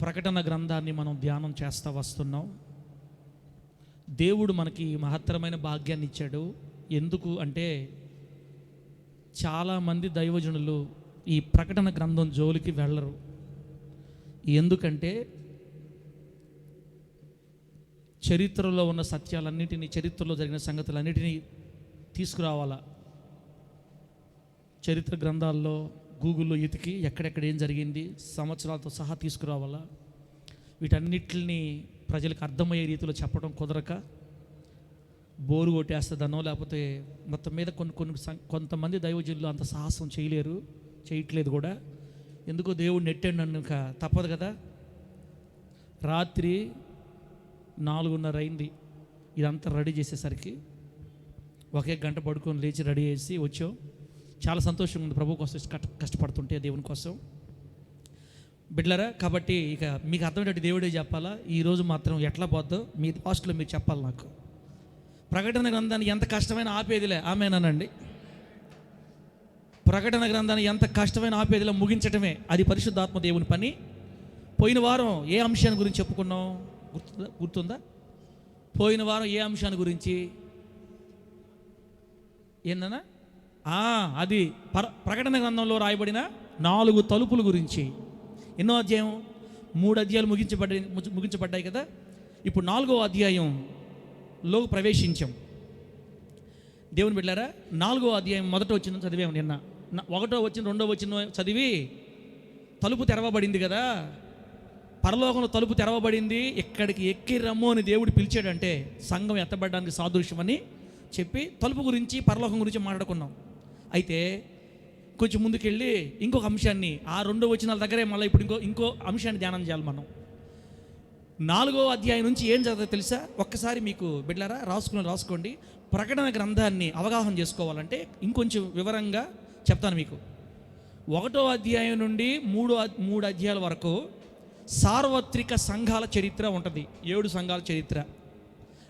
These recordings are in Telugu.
ప్రకటన గ్రంథాన్ని మనం ధ్యానం చేస్తూ వస్తున్నాం. దేవుడు మనకి మహత్తరమైన భాగ్యాన్ని ఇచ్చాడు. ఎందుకు అంటే చాలామంది దైవజనులు ఈ ప్రకటన గ్రంథం జోలికి వెళ్ళరు. ఎందుకంటే చరిత్రలో ఉన్న సత్యాలన్నిటినీ, చరిత్రలో జరిగిన సంగతులన్నిటినీ తీసుకురావాలా. చరిత్ర గ్రంథాల్లో గూగుల్లో ఎతికి ఎక్కడెక్కడ ఏం జరిగింది సంవత్సరాలతో సహా తీసుకురావాలా. వీటన్నిటిని ప్రజలకు అర్థమయ్యే రీతిలో చెప్పడం కుదరక బోరు కొట్టేస్తుందనో, లేకపోతే మొత్తం మీద కొంతమంది దైవజనులు అంత సాహసం చేయట్లేదు కూడా. ఎందుకో దేవుడు నెట్టాడు నన్ను, ఇంకా తప్పదు కదా. రాత్రి 4:30 అయింది ఇదంతా రెడీ చేసేసరికి. ఒకే గంట పడుకొని లేచి రెడీ చేసి వచ్చాం. చాలా సంతోషంగా ఉంది ప్రభు కోసం కష్టపడుతుంటే, దేవుని కోసం బిడ్డలారా. కాబట్టి ఇక మీకు అర్థమయ్యేటట్టు దేవుడే చెప్పాలా. ఈరోజు మాత్రం ఎట్లా పోద్దో మీ పాస్ట్లో మీరు చెప్పాలి నాకు. ప్రకటన గ్రంథాన్ని ఎంత కష్టమైన ఆపేదిలే, ఆమేనండి. ప్రకటన గ్రంథాన్ని ఎంత కష్టమైన ఆపేదిలో ముగించటమే అది పరిశుద్ధాత్మ దేవుని పని. పోయిన వారం ఏ అంశాన్ని గురించి చెప్పుకున్నాం గుర్తుందా? పోయిన వారం ఏ అంశాన్ని గురించి ఏందన్నా? అది ప్రకటన గ్రంథంలో రాయబడిన 4 తలుపుల గురించి. ఎన్నో అధ్యాయం? 3 అధ్యాయాలు ముగించబడ్డాయి కదా. ఇప్పుడు 4వ అధ్యాయంలో ప్రవేశించాం. దేవుని బిడ్డలారా, 4వ అధ్యాయం మొదట వచ్చిన చదివాము నిన్న. 1వ వచ్చిన 2వ వచ్చిన చదివి తలుపు తెరవబడింది కదా, పరలోకంలో తలుపు తెరవబడింది, ఇక్కడికి ఎక్కి రమ్ము అని దేవుడు పిలిచాడంటే సంఘం ఎత్తబడడానికి సాదృశ్యం అని చెప్పి తలుపు గురించి, పరలోకం గురించి మాట్లాడుకున్నాం. అయితే కొంచెం ముందుకెళ్ళి ఇంకొక అంశాన్ని, ఆ 2వ వచనాల దగ్గరే మళ్ళీ ఇప్పుడు ఇంకో అంశాన్ని ధ్యానం చేయాలి మనం. 4వ అధ్యాయం నుంచి ఏం చదువుతుందో తెలుసా? ఒక్కసారి మీకు బిడ్డలారా రాసుకోండి. ప్రకటన గ్రంథాన్ని అవగాహన చేసుకోవాలంటే ఇంకొంచెం వివరంగా చెప్తాను మీకు. 1వ అధ్యాయం నుండి 3 అధ్యాయాల వరకు సార్వత్రిక సంఘాల చరిత్ర ఉంటుంది. 7 సంఘాల చరిత్ర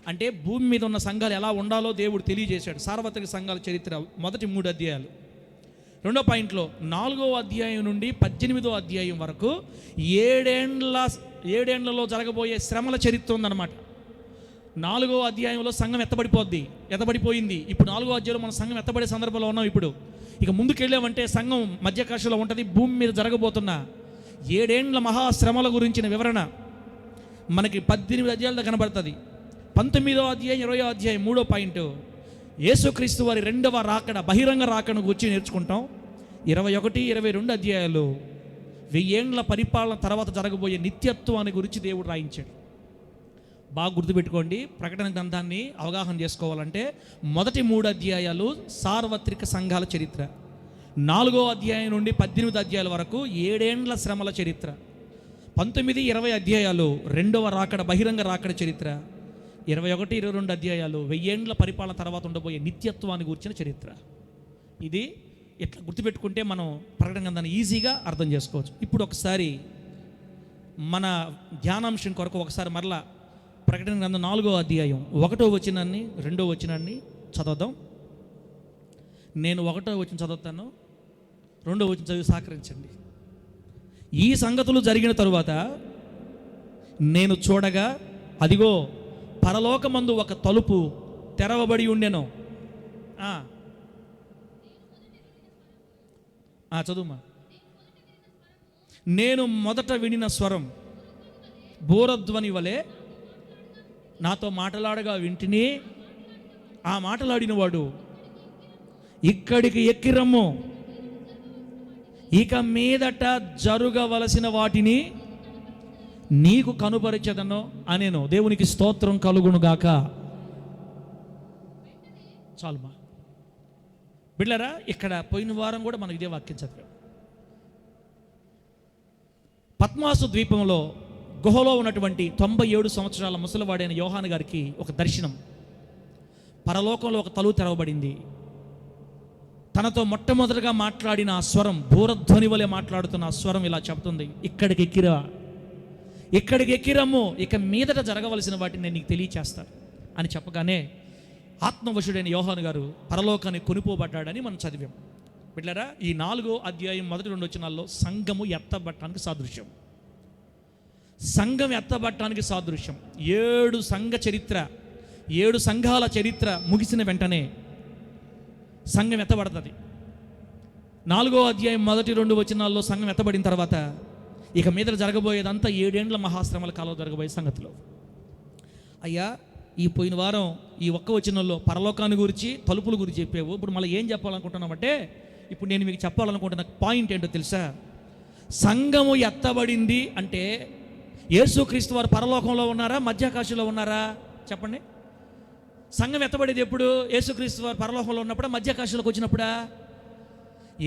అంటే భూమి మీద ఉన్న సంఘాలు ఎలా ఉండాలో దేవుడు తెలియజేశాడు. సార్వత్రిక సంఘాల చరిత్ర మొదటి 3 అధ్యాయాలు. 2వ పాయింట్లో 4వ అధ్యాయం నుండి 18వ అధ్యాయం వరకు 7 ఏళ్లలో జరగబోయే శ్రమల చరిత్ర ఉందన్నమాట. 4వ అధ్యాయంలో సంఘం ఎత్తబడిపోయింది. ఇప్పుడు 4వ అధ్యాయంలో మన సంఘం ఎత్తబడే సందర్భంలో ఉన్నాం. ఇప్పుడు ఇక ముందుకెళ్ళామంటే సంఘం మధ్యకాశలో ఉంటుంది. భూమి మీద జరగబోతున్న 7 ఏండ్ల మహాశ్రమల గురించిన వివరణ మనకి 18 అధ్యాయాలతో కనబడుతుంది. 19వ అధ్యాయం, 20వ అధ్యాయం 3వ పాయింట్ యేసుక్రీస్తు వారి 2వ రాకడ, బహిరంగ రాకడను గురించి నేర్చుకుంటాం. 21, 22 అధ్యాయాలు 1000 ఏండ్ల పరిపాలన తర్వాత జరగబోయే నిత్యత్వాన్ని గురించి దేవుడు రాయించాడు. బాగా గుర్తుపెట్టుకోండి. ప్రకటన గ్రంథాన్ని అవగాహన చేసుకోవాలంటే మొదటి 3 అధ్యాయాలు సార్వత్రిక సంఘాల చరిత్ర, 4వ అధ్యాయం నుండి 18 అధ్యాయాల వరకు 7 ఏండ్ల శ్రమల చరిత్ర, 19, 20 అధ్యాయాలు 2వ రాకడ, బహిరంగ రాకడ చరిత్ర, 21, 22 అధ్యాయాలు 1000 ఏండ్ల పరిపాలన తర్వాత ఉండబోయే నిత్యత్వాన్ని గురించిన చరిత్ర. ఇది ఎట్లా గుర్తుపెట్టుకుంటే మనం ప్రకటన గ్రంథాన్ని ఈజీగా అర్థం చేసుకోవచ్చు. ఇప్పుడు ఒకసారి మన ధ్యానాంశం కొరకు ఒకసారి మరలా ప్రకటన గ్రంథం 4వ అధ్యాయం 1వ వచనాన్ని 2వ వచనాన్ని చదువుదాం. నేను 1వ వచనం చదువుతాను, 2వ వచనం చదివి సహకరించండి. ఈ సంగతులు జరిగిన తరువాత నేను చూడగా, అదిగో పరలోకమందు ఒక తలుపు తెరవబడి ఉండెను. చదువుమా. నేను మొదట వినిన స్వరం బూరధ్వని వలె నాతో మాట్లాడగా వింటిని. ఆ మాట్లాడిన వాడు, ఇక్కడికి ఎక్కిరమ్ము, ఇక మీదట జరగవలసిన వాటిని నీకు కనుపరిచెదను అనేను. దేవునికి స్తోత్రం కలుగునుగాక. చాలుమా బిడ్డలారా. ఇక్కడ పోయిన వారం కూడా మనం ఇదే వాక్యం చదివాం. పద్మాసు ద్వీపంలో గుహలో ఉన్నటువంటి 97 సంవత్సరాల ముసలివాడైన యోహాను గారికి ఒక దర్శనం. పరలోకంలో ఒక తలుపు తెరవబడింది. తనతో మొట్టమొదటిగా మాట్లాడిన ఆ స్వరం, భూరధ్వని వలె మాట్లాడుతున్న ఆ స్వరం ఇలా చెబుతుంది, ఇక్కడికి ఎక్కిరమ్ము, ఇక మీదట జరగవలసిన వాటిని నేను నీకు తెలియచేస్తాను అని చెప్పగానే ఆత్మవశుడైన యోహాను గారు పరలోకాన్ని కొనిపోబడ్డాడని మనం చదివాం. బిడ్డలారా, ఈ 4వ అధ్యాయం మొదటి 2 వచనాల్లో సంఘము ఎత్తబట్టడానికి సాదృశ్యం. సంఘం ఎత్తబడటానికి సాదృశ్యం. 7 సంఘాల చరిత్ర ముగిసిన వెంటనే సంఘం ఎత్తబడుతుంది. 4వ అధ్యాయం 1-2 వచనాల్లో సంఘం ఎత్తబడిన తర్వాత ఇక మీద జరగబోయేదంతా 7 ఏండ్ల మహాశ్రమల కాలం జరగబోయే సంగతిలో. అయ్యా, ఈ పోయిన వారం ఈ ఒక్క వచనంలో పరలోకాన్ని గురించి, తలుపుల గురించి చెప్పావు. ఇప్పుడు మళ్ళీ ఏం చెప్పాలనుకుంటున్నామంటే, ఇప్పుడు నేను మీకు చెప్పాలనుకుంటున్న పాయింట్ ఏంటో తెలుసా? సంఘము ఎత్తబడింది అంటే యేసుక్రీస్తు వారు పరలోకంలో ఉన్నారా, మధ్యాకాశంలో ఉన్నారా? చెప్పండి. సంఘం ఎత్తబడేది ఎప్పుడు? యేసుక్రీస్తు వారు పరలోకంలో ఉన్నప్పుడా, మధ్యాకాశంలోకి వచ్చినప్పుడా?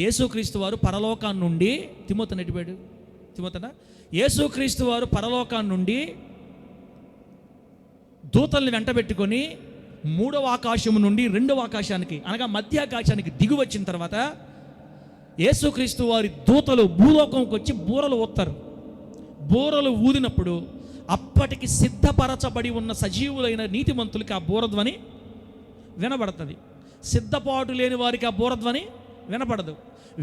యేసుక్రీస్తు వారు పరలోకాన్ని నుండి తిమోతినా యేసుక్రీస్తు వారు పరలోకాన్ని నుండి దూతల్ని వెంటబెట్టుకొని 3వ ఆకాశము నుండి 2వ ఆకాశానికి, అనగా మధ్యాకాశానికి దిగి వచ్చిన తర్వాత యేసుక్రీస్తు వారి దూతలు భూలోకంకి వచ్చి బూరలు ఊతారు. బూరలు ఊదినప్పుడు అప్పటికి సిద్ధపరచబడి ఉన్న సజీవులైన నీతిమంతులకి ఆ బూరధ్వని వినబడుతుంది. సిద్ధపాటు లేని వారికి ఆ బూరధ్వని వినపడదు.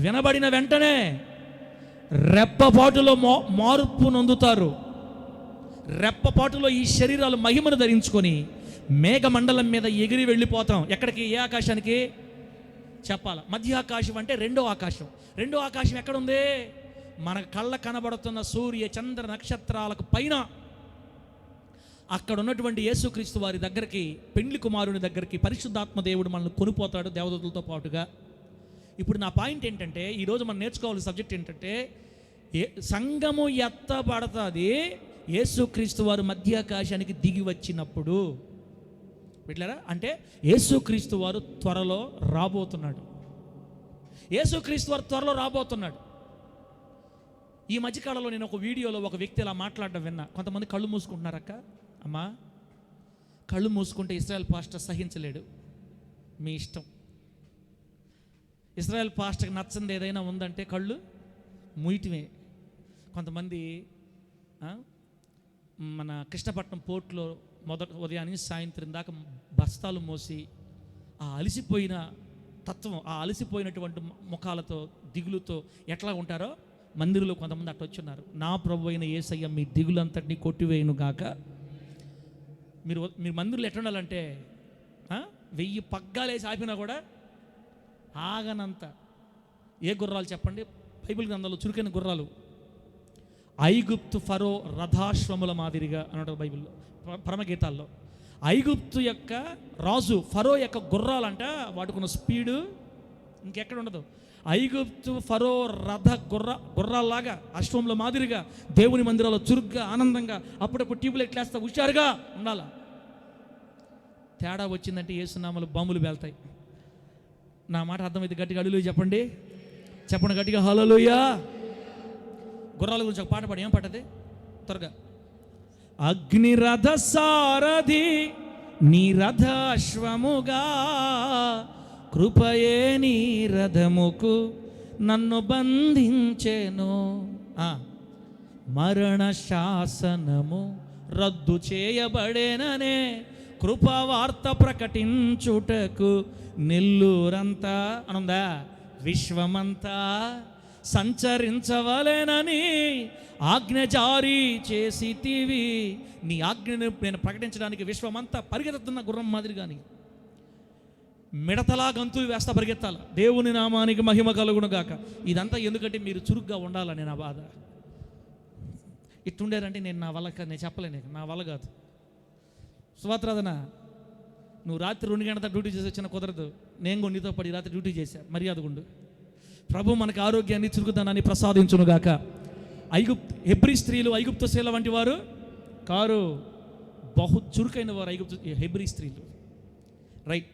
వినబడిన వెంటనే రెప్పపాటులో మార్పు నొందుతారు. రెప్పపాటులో ఈ శరీరాలు మహిమను ధరించుకొని మేఘమండలం మీద ఎగిరి వెళ్ళిపోతాం. ఎక్కడికి? ఏ ఆకాశానికి? చెప్పాలా? మధ్యాకాశం అంటే 2వ ఆకాశం. 2వ ఆకాశం ఎక్కడుంది? మన కళ్ళ కనబడుతున్న సూర్య చంద్ర నక్షత్రాలకు పైన. అక్కడ ఉన్నటువంటి యేసుక్రీస్తు వారి దగ్గరికి, పెండ్లి కుమారుని దగ్గరికి పరిశుద్ధాత్మ దేవుడు మనల్ని కొనిపోతాడు దేవదూతలతో పాటుగా. ఇప్పుడు నా పాయింట్ ఏంటంటే, ఈరోజు మనం నేర్చుకోవాల్సిన సబ్జెక్ట్ ఏంటంటే, సంఘము ఎత్తబడతాది యేసుక్రీస్తు వారు మధ్యాకాశానికి దిగి వచ్చినప్పుడు. బిడ్డలారా, అంటే యేసుక్రీస్తు వారు త్వరలో రాబోతున్నాడు. యేసుక్రీస్తు వారు త్వరలో రాబోతున్నాడు. ఈ మధ్యకాలంలో నేను ఒక వీడియోలో ఒక వ్యక్తి ఇలా మాట్లాడడం విన్నా. కొంతమంది కళ్ళు మూసుకుంటున్నారక్క. అమ్మా, కళ్ళు మూసుకుంటే ఇశ్రాయేల్ పాస్టర్ సహించలేడు. మీ ఇష్టం. ఇశ్రాయేల్ పాస్టర్కి నచ్చంది ఏదైనా ఉందంటే కళ్ళు మూయటమే. కొంతమంది మన కృష్ణపట్నం పోర్టులో ఉదయాన్ని సాయంత్రం దాకా బస్తాలు మోసి ఆ అలసిపోయిన తత్వం, ఆ అలసిపోయినటువంటి ముఖాలతో, దిగులుతో ఎట్లా ఉంటారో మందిరంలో కొంతమంది అట్లా వచ్చున్నారు. నా ప్రభు అయిన యేసయ్య మీ దిగులంతటినీ కొట్టివేయును గాక. మీరు మందిరంలో ఎట్లా ఉండాలంటే 1000 పగ్గాలేసి ఆపినా కూడా ఆగనంత. ఏ గుర్రాలు చెప్పండి? బైబిల్ గ్రంథంలో చురుకైన గుర్రాలు. ఐగుప్తు ఫరో రథాశ్వముల మాదిరిగా అన్నట్టు బైబిల్లో, పరమగీతాల్లో. ఐగుప్తు యొక్క రాజు ఫరో యొక్క గుర్రాలంట, వాటికున్న స్పీడు ఇంకెక్కడ ఉండదు. ఐగుప్తు ఫరో రథ గుర్రాల్లాగా, అశ్వముల మాదిరిగా దేవుని మందిరాల్లో చురుగ్గా, ఆనందంగా, అప్పుడప్పుడు ట్యూబ్లైట్ లేస్తా హుషారుగా ఉండాల. తేడా వచ్చిందంటే యేసునామలు బాంబులు వెళ్తాయి. నా మాట అర్థమైతే గట్టిగా హల్లెలూయా చెప్పండి. గట్టిగా హల్లెలూయా. గుర్రాల గురించి ఒక పాట పాడి. ఏం పాటది? త్వరగా. అగ్నిరథ సారథి నీ రథ అశ్వముగా, కృపయే నీ రథముకు నన్ను బంధించెను. మరణ శాసనము రద్దు చేయబడేననే కృపవార్త ప్రకటించుటకు నెల్లూరంతా అనుందా, విశ్వమంతా సంచరించవలెనని ఆజ్ఞ జారీ చేసితివి. నీ ఆజ్ఞను నేను ప్రకటించడానికి విశ్వమంతా పరిగెత్తుతున్న గుర్రం మాదిరి. కానీ మిడతలా గంతులు వేస్తా పరిగెత్తాల. దేవుని నామానికి మహిమ కలుగును గాక. ఇదంతా ఎందుకంటే మీరు చురుగ్గా ఉండాలని నా బాధ. ఇట్టుండేరంటే నేను నేను చెప్పలేను, నా వల్ల కాదు. సువాత్రాధన, నువ్వు రాత్రి 2 గంటల డ్యూటీ చేసి వచ్చిన కుదరదు. నేను కూడా నీతో పడి రాత్రి డ్యూటీ చేశా. మర్యాదగుండు. ప్రభు మనకు ఆరోగ్యాన్ని, చురుకుదనాన్ని ప్రసాదించునుగాక. హెబ్రీ స్త్రీలు ఐగుప్తు స్త్రీల వంటి వారు కారు, బహు చురుకైన వారు హెబ్రీ స్త్రీలు. రైట్,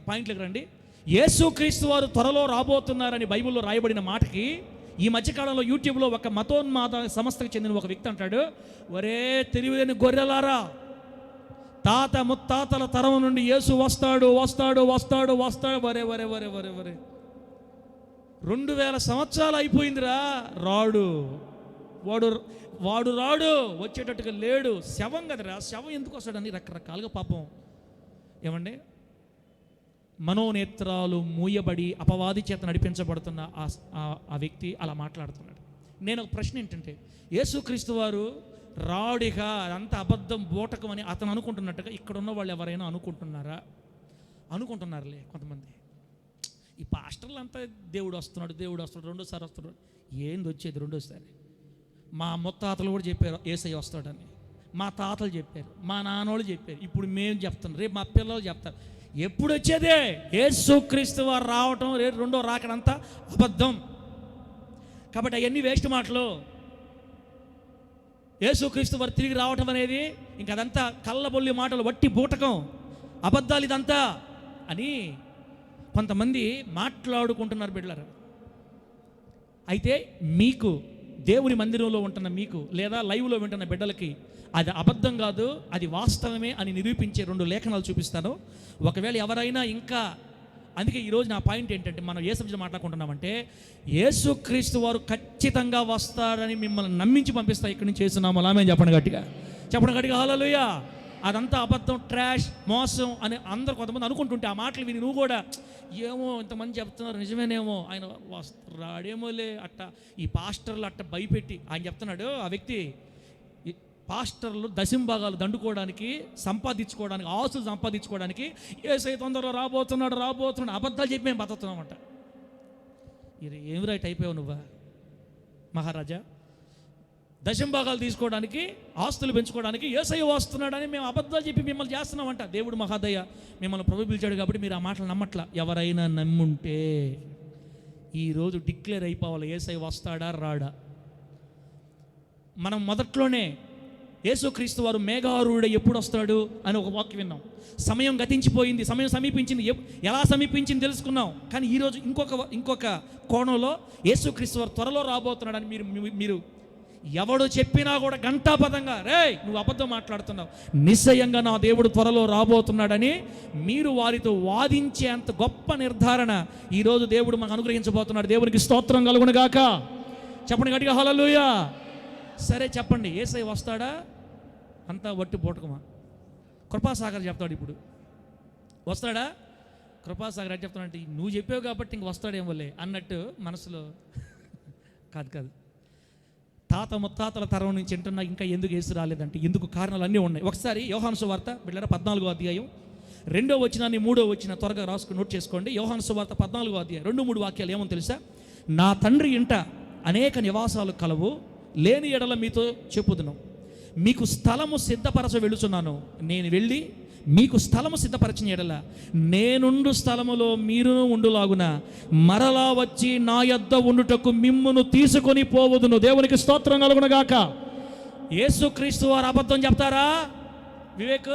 పాయింట్లకు రండి. యేసుక్రీస్తు వారు త్వరలో రాబోతున్నారని బైబిల్లో రాయబడిన మాటకి ఈ మధ్యకాలంలో యూట్యూబ్లో ఒక మతోన్మాద సంస్థకు చెందిన ఒక వ్యక్తి అంటాడు, ఒరే తెలివిలేని గొర్రెలారా, తాత ముత్తాతల తరం నుండి యేసు వస్తాడు వస్తాడు వస్తాడు వస్తాడు, వరే వరే వరే వరే వరే 2000 సంవత్సరాలు అయిపోయిందిరా, రాడు వాడు రాడు, వచ్చేటట్టుగా లేడు, శవం కదరా, శవం ఎందుకు వస్తాడని రకరకాలుగా పాపం ఏమండి మనోనేత్రాలు మూయబడి అపవాది చేత నడిపించబడుతున్న ఆ వ్యక్తి అలా మాట్లాడుతున్నాడు. నేను ఒక ప్రశ్న ఏంటంటే, యేసుక్రీస్తు వారు రాడిగా అదంతా అబద్ధం బూటకం అని అతను అనుకుంటున్నట్టుగా ఇక్కడ ఉన్న వాళ్ళు ఎవరైనా అనుకుంటున్నారులే కొంతమంది. ఈ పాస్టర్లు అంతా దేవుడు వస్తున్నాడు రెండోసారి వస్తున్నాడు. ఏంది వచ్చేది రెండోసారి? మా ముత్తాతలు కూడా చెప్పారు యేసయ్య వస్తాడని, మా తాతలు చెప్పారు, మా నాన్నోళ్ళు చెప్పారు, ఇప్పుడు మేము చెప్తున్నాం, రేపు మా పిల్లలు చెప్తారు. ఎప్పుడు వచ్చేదే? యేసుక్రీస్తు వారు రావటం, రేపు రెండో రాకడంతా అబద్ధం. కాబట్టి అవన్నీ వేస్ట్ మాటలు. యేసుక్రీస్తు వారు తిరిగి రావటం అనేది ఇంకదంతా కళ్ళబొల్లి మాటలు, వట్టి బూటకం, అబద్ధాలు ఇదంతా అని కొంతమంది మాట్లాడుకుంటున్నారు బిడ్డలారా. అయితే మీకు దేవుని మందిరంలో ఉంటున్న మీకు లేదా లైవ్లో వింటున్న బిడ్డలకి అది అబద్ధం కాదు, అది వాస్తవమే అని నిరూపించే 2 లేఖనాలు చూపిస్తాను. ఒకవేళ ఎవరైనా ఇంకా, అందుకే ఈరోజు నా పాయింట్ ఏంటంటే, మనం ఏ సబ్జెక్ట్ మాట్లాడుకుంటున్నామంటే యేసుక్రీస్తు వారు ఖచ్చితంగా వస్తారని మిమ్మల్ని నమ్మించి పంపిస్తా ఇక్కడి నుంచి చేస్తున్నాము. ఆమేన్ చెప్పండి గట్టిగా హల్లెలూయా. అదంతా అబద్ధం, ట్రాష్, మోసం అని అందరు కొంతమంది అనుకుంటుంటే ఆ మాటలు విని నువ్వు కూడా ఏమో ఇంతమంది చెప్తున్నారు నిజమేనేమో, ఆయన రాడేమోలే అట్ట, ఈ పాస్టర్లు అట్ట భయపెట్టి ఆయన చెప్తున్నాడు. ఆ వ్యక్తి పాస్టర్లు దశంభాగాలు దండుకోవడానికి, సంపాదించుకోవడానికి, ఆస్తులు సంపాదించుకోవడానికి యేసయ్య తొందరలో రాబోతున్నాడు అబద్ధాలు చెప్పి మేము బతుకుతున్నామంట. ఇది ఏమి రైట్ అయిపోయావు నువ్వా మహారాజా? దశంభాగాలు తీసుకోవడానికి, ఆస్తులు పెంచుకోవడానికి యేసయ్య వస్తున్నాడని మేము అబద్ధాలు చెప్పి మిమ్మల్ని చేస్తున్నామంట. దేవుడు మహాదయ మిమ్మల్ని ప్రభు పిలిచాడు కాబట్టి మీరు ఆ మాటలు నమ్మట్లా. ఎవరైనా నమ్ముంటే ఈరోజు డిక్లేర్ అయిపోవాలి, యేసయ్య వస్తాడా రాడా. మనం మొదట్లోనే యేసుక్రీస్తు వారు మేఘారూఢ ఎప్పుడు వస్తాడు అని ఒక వాక్యం విన్నాం. సమయం గతించిపోయింది, సమయం సమీపించింది, ఎలా సమీపించింది తెలుసుకున్నాం. కానీ ఈరోజు ఇంకొక కోణంలో యేసుక్రీస్తు వారు త్వరలో రాబోతున్నాడని మీరు ఎవడు చెప్పినా కూడా ఘంటాపదంగా, రే నువ్వు అబద్ధం మాట్లాడుతున్నావు, నిశ్చయంగా నా దేవుడు త్వరలో రాబోతున్నాడని మీరు వారితో వాదించే అంత గొప్ప నిర్ధారణ ఈరోజు దేవుడు మనకు అనుగ్రహించబోతున్నాడు. దేవునికి స్తోత్రం కలుగును గాక. చెప్పండి గట్టిగా హల్లెలూయా. సరే చెప్పండి, యేసయ్య వస్తాడా? అంతా వట్టి పూటకమా? కృపాసాగర్ చెప్తాడు ఇప్పుడు వస్తాడా? కృపాసాగర్ అంటే చెప్తాడంటే నువ్వు చెప్పావు కాబట్టి ఇంక వస్తాడేమోలే అన్నట్టు మనసులో. కాదు, తాత ముత్తాతల తరం నుంచి వింటున్నా ఇంకా ఎందుకు యేసు రాలేదంటే ఎందుకు కారణాలు అన్నీ ఉన్నాయి. ఒకసారి యోహాను సువార్త బిడ్డలారా 14వ అధ్యాయం 2వ వచనాన్ని 3వ వచనం త్వరగా రాసుకుని నోట్ చేసుకోండి. యోహాను సువార్త 14వ అధ్యాయం 2-3 వాక్యాలు ఏమో తెలుసా? నా తండ్రి ఇంట అనేక నివాసాలు కలవు, లేని ఎడల మీతో చెప్పుదును, మీకు స్థలము సిద్ధపరచ వెళుచున్నాను. నేను వెళ్ళి మీకు స్థలము సిద్ధపరచిన ఎడల నేనుండు స్థలములో మీరును ఉండులాగున మరలా వచ్చి నా యొద్ద ఉండుటకు మిమ్మును తీసుకొని పోవదును. దేవునికి స్తోత్రం కలుగునుగాక. యేసుక్రీస్తు వారు అబద్ధం చెప్తారా? వివేక్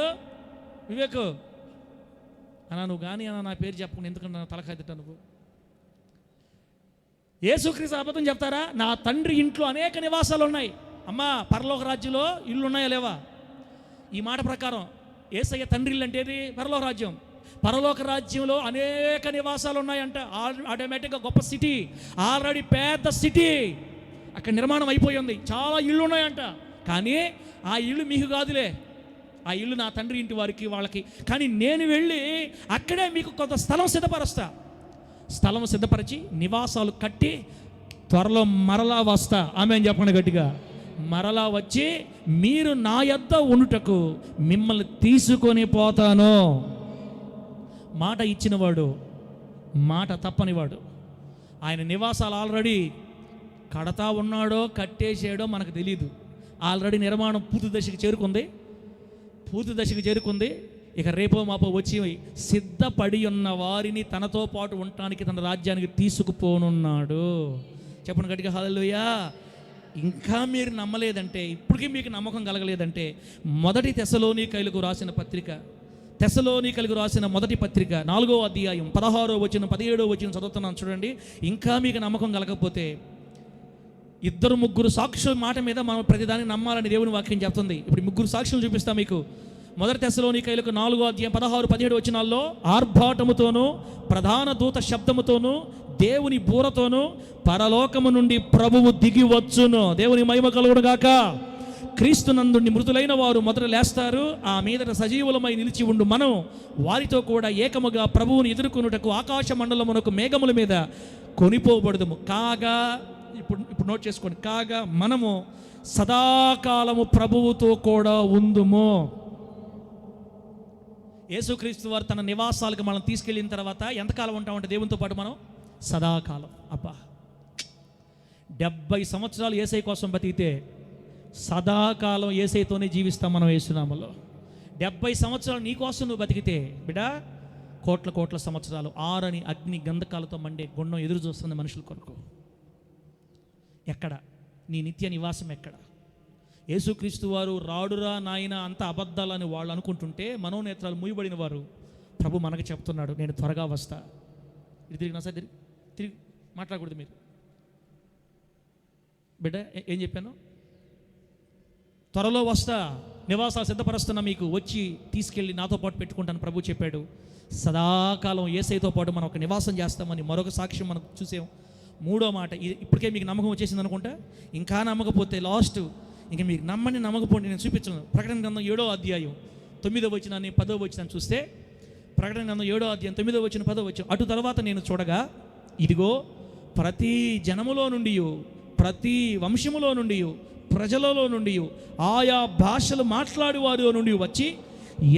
అన్నా నువ్వు కానీ అన్న నా పేరు చెప్పకుండా ఎందుకంటే తలకాయ తిట్టా నువ్వు. యేసుక్రీస్తు అబద్ధం చెప్తారా? నా తండ్రి ఇంట్లో అనేక నివాసాలు ఉన్నాయి. అమ్మా పరలోక రాజ్యంలో ఇల్లు ఉన్నాయా లేవా? ఈ మాట ప్రకారం యేసయ్య తండ్రి ఇల్లు అంటే పరలోక రాజ్యం. పరలోక రాజ్యంలో అనేక నివాసాలు ఉన్నాయంట. ఆటోమేటిక్గా గొప్ప సిటీ, ఆల్రెడీ పెద్ద సిటీ అక్కడ నిర్మాణం అయిపోయింది, చాలా ఇళ్ళు ఉన్నాయంట. కానీ ఆ ఇల్లు మీకు కాదులే, ఆ ఇల్లు నా తండ్రి ఇంటి వారికి వాళ్ళకి. కానీ నేను వెళ్ళి అక్కడే మీకు కొంత స్థలం సిద్ధపరుస్తా. స్థలం సిద్ధపరిచి నివాసాలు కట్టి త్వరలో మరలా వస్తా. ఆమేన్ చెప్పండి గట్టిగా. మరలా వచ్చి మీరు నా యొద్ద ఉండుటకు మిమ్మల్ని తీసుకొని పోతాను. మాట ఇచ్చినవాడు మాట తప్పనివాడు. ఆయన నివాసాలు ఆల్రెడీ కడతా ఉన్నాడో కట్టేసాడో మనకు తెలియదు. ఆల్రెడీ నిర్మాణం పూర్తి దశకి చేరుకుంది. ఇక రేపో మాపో వచ్చి సిద్ధపడి ఉన్న వారిని తనతో పాటు ఉండటానికి తన రాజ్యానికి తీసుకుపోనున్నాడు. చెప్పండి గట్టిగా హల్లెలూయా. ఇంకా మీరు నమ్మలేదంటే, ఇప్పటికీ మీకు నమ్మకం కలగలేదంటే మొదటి తెస్సలోనికైలకు రాసిన మొదటి పత్రిక 4వ అధ్యాయం 16వ వచనం 17వ వచనం చదువుతున్నాను చూడండి. ఇంకా మీకు నమ్మకం కలగకపోతే 2-3 సాక్షుల మాట మీద మనం ప్రతిదాన్ని నమ్మాలని దేవుని వాక్యం చెప్తుంది. ఇప్పుడు 3 సాక్షులు చూపిస్తా మీకు. మొదటి తెస్సలోనికైలకు 4వ అధ్యాయం 16-17 వచనాల్లో ఆర్భాటముతోనూ ప్రధాన దూత శబ్దముతోనూ దేవుని బూరతోనూ పరలోకము నుండి ప్రభువు దిగి వచ్చును. దేవుని మహిమ కలుగును గాక. క్రీస్తు నందుండి మృతులైన వారు మొదట లేస్తారు, ఆ మీదట సజీవులమై నిలిచి ఉండు మనం వారితో కూడా ఏకముగా ప్రభువుని ఎదుర్కొనుటకు ఆకాశ మండలమునకు మేఘముల మీద కొనిపోబడదుము. కాగా ఇప్పుడు నోట్ చేసుకోండి. కాగా మనము సదాకాలము ప్రభువుతో కూడా ఉందుము. యేసుక్రీస్తు వారు తన నివాసాలకు మనం తీసుకెళ్ళిన తర్వాత ఎంతకాలం ఉంటామంటే దేవునితో పాటు మనం సదాకాలం. అబ్బా, 70 సంవత్సరాలు యేసయ్య కోసం బతికితే సదాకాలం యేసయ్యతోనే జీవిస్తాం మనం యేసునామములో. 70 సంవత్సరాలు నీ కోసం నువ్వు బతికితే బిడ్డ, కోట్ల సంవత్సరాలు ఆరని అగ్ని గంధకాలతో మండే గుండం ఎదురు చూస్తుంది మనుషుల కొరకు. ఎక్కడ నీ నిత్య నివాసం ఎక్కడ? యేసుక్రీస్తు వారు రాడురా నాయన అంత అబద్ధాలని వాళ్ళు అనుకుంటుంటే మనోనేత్రాలు మూయబడిన వారు ప్రభు మనకు చెప్తున్నాడు, నేను త్వరగా వస్తా. ఇది తిరిగి నా సార్ తిరిగి మాట్లాడకూడదు మీరు బిడ్డ. ఏం చెప్పాను? త్వరలో వస్తా, నివాసాలు సిద్ధపరుస్తున్నా, మీకు వచ్చి తీసుకెళ్ళి నాతో పాటు పెట్టుకుంటాను ప్రభు చెప్పాడు. సదాకాలం యేసయ్యతో పాటు మనం ఒక నివాసం చేస్తామని మరొక సాక్ష్యం మనం చూసాం. మూడో మాట, ఇప్పటికే మీకు నమ్మకం వచ్చేసింది అనుకుంటా. ఇంకా నమ్మకపోతే లాస్ట్, ఇంకా మీకు నమ్మకపోండి, నేను చూపించను. ప్రకటన గ్రంథం 7వ అధ్యాయం 9వ వచనాన్ని 10వ వచనాన్ని చూస్తే, ప్రకటన గ్రంథం 7వ అధ్యాయం 9వ వచనం 10వ వచనం, అటు తర్వాత నేను చూడగా ఇదిగో ప్రతి జనములో నుండి, ప్రతి వంశములో నుండి, ప్రజలలో నుండి, ఆయా భాషలు మాట్లాడేవారిలో నుండి వచ్చి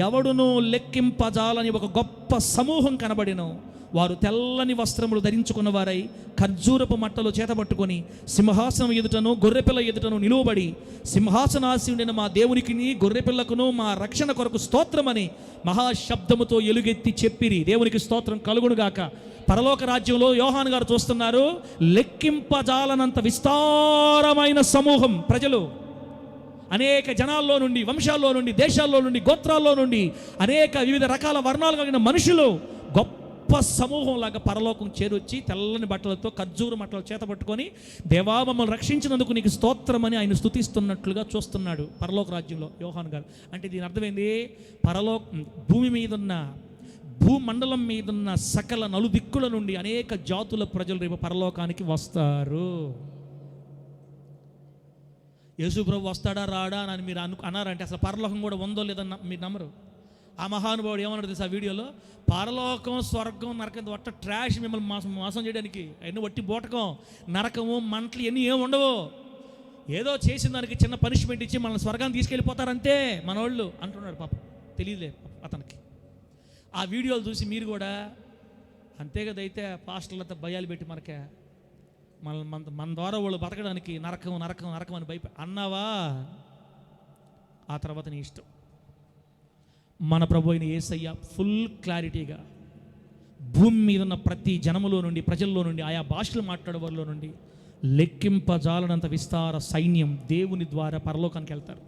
ఎవడునూ లెక్కింపజాలని ఒక గొప్ప సమూహం కనబడిను. వారు తెల్లని వస్త్రములు ధరించుకున్న వారై ఖర్జూరపు మట్టలు చేతబట్టుకొని సింహాసనం ఎదుటను గొర్రెపిల్ల ఎదుటను నిలువబడి, సింహాసనాసీనుడైన మా దేవునికిని గొర్రెపిల్లకును మా రక్షణ కొరకు స్తోత్రమని మహాశబ్దముతో ఎలుగెత్తి చెప్పిరి. దేవునికి స్తోత్రం కలుగునుగాక. పరలోక రాజ్యంలో యోహాను గారు చూస్తున్నారు, లెక్కింపజాలనంత విస్తారమైన సమూహం ప్రజలు, అనేక జనాల్లో నుండి, వంశాల్లో నుండి, దేశాల్లో నుండి, గోత్రాల్లో నుండి, అనేక వివిధ రకాల వర్ణాలు కలిగిన మనుషులు గొప్ప సమూహం లాగా పరలోకం చేరొచ్చి తెల్లని బట్టలతో ఖర్జూర మట్టలు చేతపట్టుకొని, దేవా మమ్మల్ని రక్షించినందుకు నీకు స్తోత్రమని ఆయన స్తుతిస్తున్నట్లుగా చూస్తున్నాడు పరలోక రాజ్యంలో యోహాను గారు. అంటే దీని అర్థమైంది, భూమి మీదున్న, భూమండలం మీదున్న సకల నలుదిక్కుల నుండి అనేక జాతుల ప్రజలు రేపు పరలోకానికి వస్తారు. యేసుప్రభు వస్తాడా రాడా అని మీరు అన్నారంటే అసలు పరలోకం కూడా ఉందో లేదని మీరు నమ్మరు. ఆ మహానుభావుడు ఏమన్నాడు తెలుసా ఆ వీడియోలో? పరలోకం, స్వర్గం, నరకం ఒట్ట ట్రాష్, మిమ్మల్ని మోసం చేయడానికి ఎన్ని వట్టి బోటకం, నరకము, మంటలు ఎన్ని ఏమి ఉండవు. ఏదో చేసిన దానికి చిన్న పనిష్మెంట్ ఇచ్చి మనల్ని స్వర్గాన్ని తీసుకెళ్ళిపోతారంతే మనోళ్ళు అంటున్నాడు. పాపం తెలియలే అతనికి. ఆ వీడియోలు చూసి మీరు కూడా అంతే కదైతే పాస్టర్లతో భయాలు పెట్టి మన ద్వారా వాళ్ళు బతకడానికి నరకం నరకం నరకం అని అన్నావా, ఆ తర్వాత నీ ఇష్టం. మన ప్రభు అయిన యేసయ్య ఫుల్ క్లారిటీగా భూమి మీద ఉన్న ప్రతి జనములో నుండి, ప్రజల్లో నుండి, ఆయా భాషలు మాట్లాడేవారిలో నుండి లెక్కింపజాలనంత విస్తార సైన్యం దేవుని ద్వారా పరలోకానికి వెళ్తారు.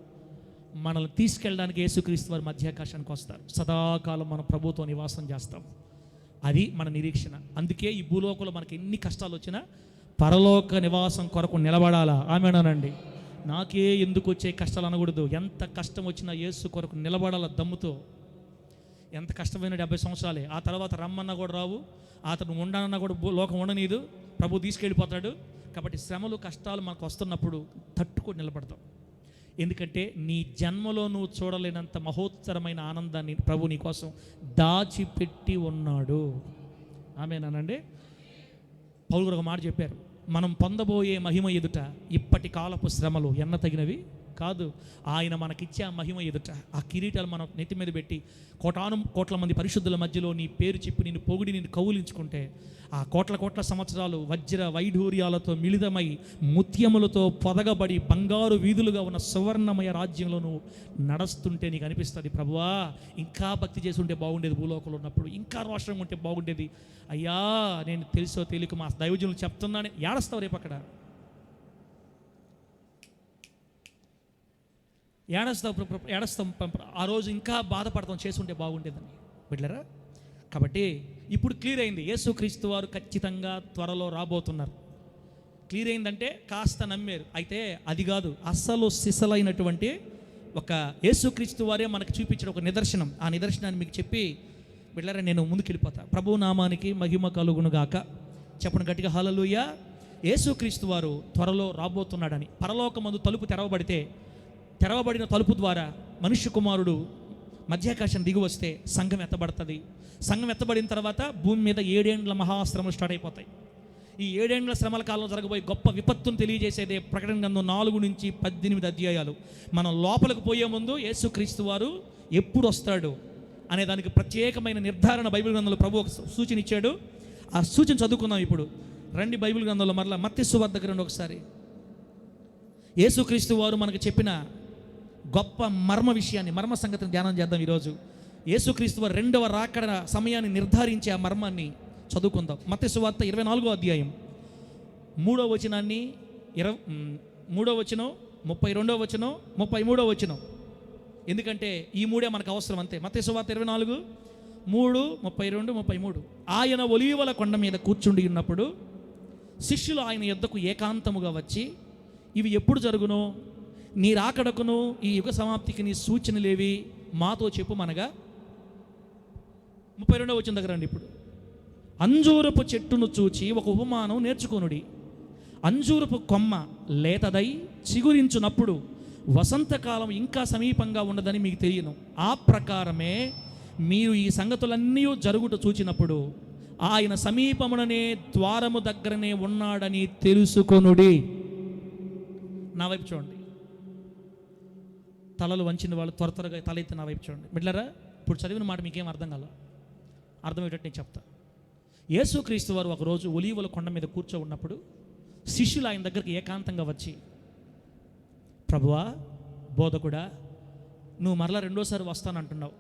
మనల్ని తీసుకెళ్ళడానికి యేసుక్రీస్తు వారి మధ్యాకాశానికి వస్తారు. సదాకాలం మనం ప్రభుతో నివాసం చేస్తాం. అది మన నిరీక్షణ. అందుకే ఈ భూలోకంలో మనకి ఎన్ని కష్టాలు వచ్చినా పరలోక నివాసం కొరకు నిలబడాలా. ఆమేనండి. నాకే ఎందుకు వచ్చే కష్టాలు అనకూడదు. ఎంత కష్టం వచ్చినా యేసు కొరకు నిలబడాల దమ్ముతో. ఎంత కష్టమైన 70 సంవత్సరాలే. ఆ తర్వాత రమ్మన్నా కూడా రావు, అతను ఉండనన్నా కూడా లోకం ఉండనీదు, ప్రభు తీసుకెళ్ళిపోతాడు. కాబట్టి శ్రమలు, కష్టాలు మనకు వస్తున్నప్పుడు తట్టుకొని నిలబడతాం. ఎందుకంటే నీ జన్మలో నువ్వు చూడలేనంత మహోత్తరమైన ఆనందాన్ని ప్రభు నీ కోసం దాచిపెట్టి ఉన్నాడు. ఆమేనండి. పౌలు గారు ఒక మాట చెప్పారు, మనం పొందబోయే మహిమ ఎదుట ఇప్పటి కాలపు శ్రమలు ఎన్న తగినవి కాదు. ఆయన మనకిచ్చే ఆ మహిమ ఎదుట ఆ కిరీటాలు మనం నెత్తి మీద పెట్టి కోట్ల మంది పరిశుద్ధుల మధ్యలో నీ పేరు చెప్పి నిన్ను పొగిడి నిన్ను కౌలించుకుంటే, ఆ కోట్ల సంవత్సరాలు వజ్ర వైఢూర్యాలతో మిళితమై ముత్యములతో పొదగబడి బంగారు వీధులుగా ఉన్న సువర్ణమయ రాజ్యంలో నువ్వు నడుస్తుంటే నీకు అనిపిస్తుంది, ప్రభువా ఇంకా భక్తి చేసి ఉంటే బాగుండేది, భూలోకంలో ఉన్నప్పుడు ఇంకా రోషంగా ఉంటే బాగుండేది. అయ్యా నేను తెలుసో తెలియక మా దైవజనులు చెప్తున్నాను. ఏడస్తావు రేపు అక్కడ, ఏడస్తాం. ఆ రోజు ఇంకా బాధపడతాం, చేసుంటే బాగుండేదని బిడ్డలారా. కాబట్టి ఇప్పుడు క్లియర్ అయింది, యేసుక్రీస్తు వారు ఖచ్చితంగా త్వరలో రాబోతున్నారు. క్లియర్ అయిందంటే కాస్త నమ్మారు. అయితే అది కాదు, అస్సలు సిసలైనటువంటి ఒక యేసుక్రీస్తు వారే మనకు చూపించిన ఒక నిదర్శనం. ఆ నిదర్శనాన్ని మీకు చెప్పి బిడ్డలారా నేను ముందుకు వెళ్ళిపోతా. ప్రభు నామానికి మహిమ కలుగునుగాక. చెప్పండి గట్టిగా హల్లెలూయా. యేసుక్రీస్తు వారు త్వరలో రాబోతున్నాడని. పరలోకమందు తలుపు తెరవబడిన తలుపు ద్వారా మనుష్య కుమారుడు మధ్యాకాశం దిగి వస్తే సంఘం ఎత్తబడుతుంది. సంఘం ఎత్తబడిన తర్వాత భూమి మీద 7 ఏండ్ల మహాశ్రమలు స్టార్ట్ అయిపోతాయి. ఈ 7 ఏండ్ల శ్రమల కాలంలో జరగబోయే గొప్ప విపత్తును తెలియజేసేదే ప్రకటన గ్రంథం 4-18 అధ్యాయాలు. మనం లోపలికి పోయే ముందు యేసుక్రీస్తు వారు ఎప్పుడు వస్తాడు అనే దానికి ప్రత్యేకమైన నిర్ధారణ బైబిల్ గ్రంథంలో ప్రభు ఒక సూచన ఇచ్చాడు. ఆ సూచన చదువుకుందాం ఇప్పుడు. రండి బైబిల్ గ్రంథంలో మరలా మత్తయి సువార్త దగ్గర రండి ఒకసారి. యేసుక్రీస్తు వారు మనకు చెప్పిన గొప్ప మర్మ సంగతిని ధ్యానం చేద్దాం ఈరోజు. యేసుక్రీస్తు వారు రెండవ రాకడ సమయాన్ని నిర్ధారించే ఆ మర్మాన్ని చదువుకుందాం. మత్తయి సువార్త 24వ అధ్యాయం 3వ వచనాన్ని 3వ వచనం, 32వ వచనం, 33వ వచనం. ఎందుకంటే ఈ మూడే మనకు అవసరం అంతే. మత్తయి సువార్త 24, 3, 32, 33. ఆయన ఒలీవల కొండ మీద కూర్చుండి ఉన్నప్పుడు శిష్యులు ఆయన యొద్దకు ఏకాంతముగా వచ్చి, ఇవి ఎప్పుడు జరుగును? నీ రాకడకును ఈ యుగ సమాప్తికి నీ సూచనలేవి మాతో చెప్పుమనగా 32వ వచనం దగ్గర రండి ఇప్పుడు. అంజూరపు చెట్టును చూచి ఒక ఉపమానం నేర్చుకొనుడి. అంజూరపు కొమ్మ లేతదై చిగురించునప్పుడు వసంతకాలం ఇంకా సమీపంగా ఉన్నదని మీకు తెలియను. ఆ ప్రకారమే మీరు ఈ సంగతులన్నీ జరుగుట చూచినప్పుడు ఆయన సమీపముననే ద్వారము దగ్గరనే ఉన్నాడని తెలుసుకొనుడి. నా వైపు చూడండి. తలలు వంచిన వాళ్ళు త్వరగా తలెత్తి నా వైపు చూడండి. బిడ్డలారా, ఇప్పుడు చదివిన మాట మీకేం అర్థం కాల? అర్థమయ్యేటట్టు నేను చెప్తా. యేసుక్రీస్తు వారు ఒకరోజు ఒలీవల కొండ మీద కూర్చో ఉన్నప్పుడు శిష్యులు ఆయన దగ్గరికి ఏకాంతంగా వచ్చి, ప్రభువా, బోధకుడా, నువ్వు మరలా రెండోసారి వస్తానంటున్నావు,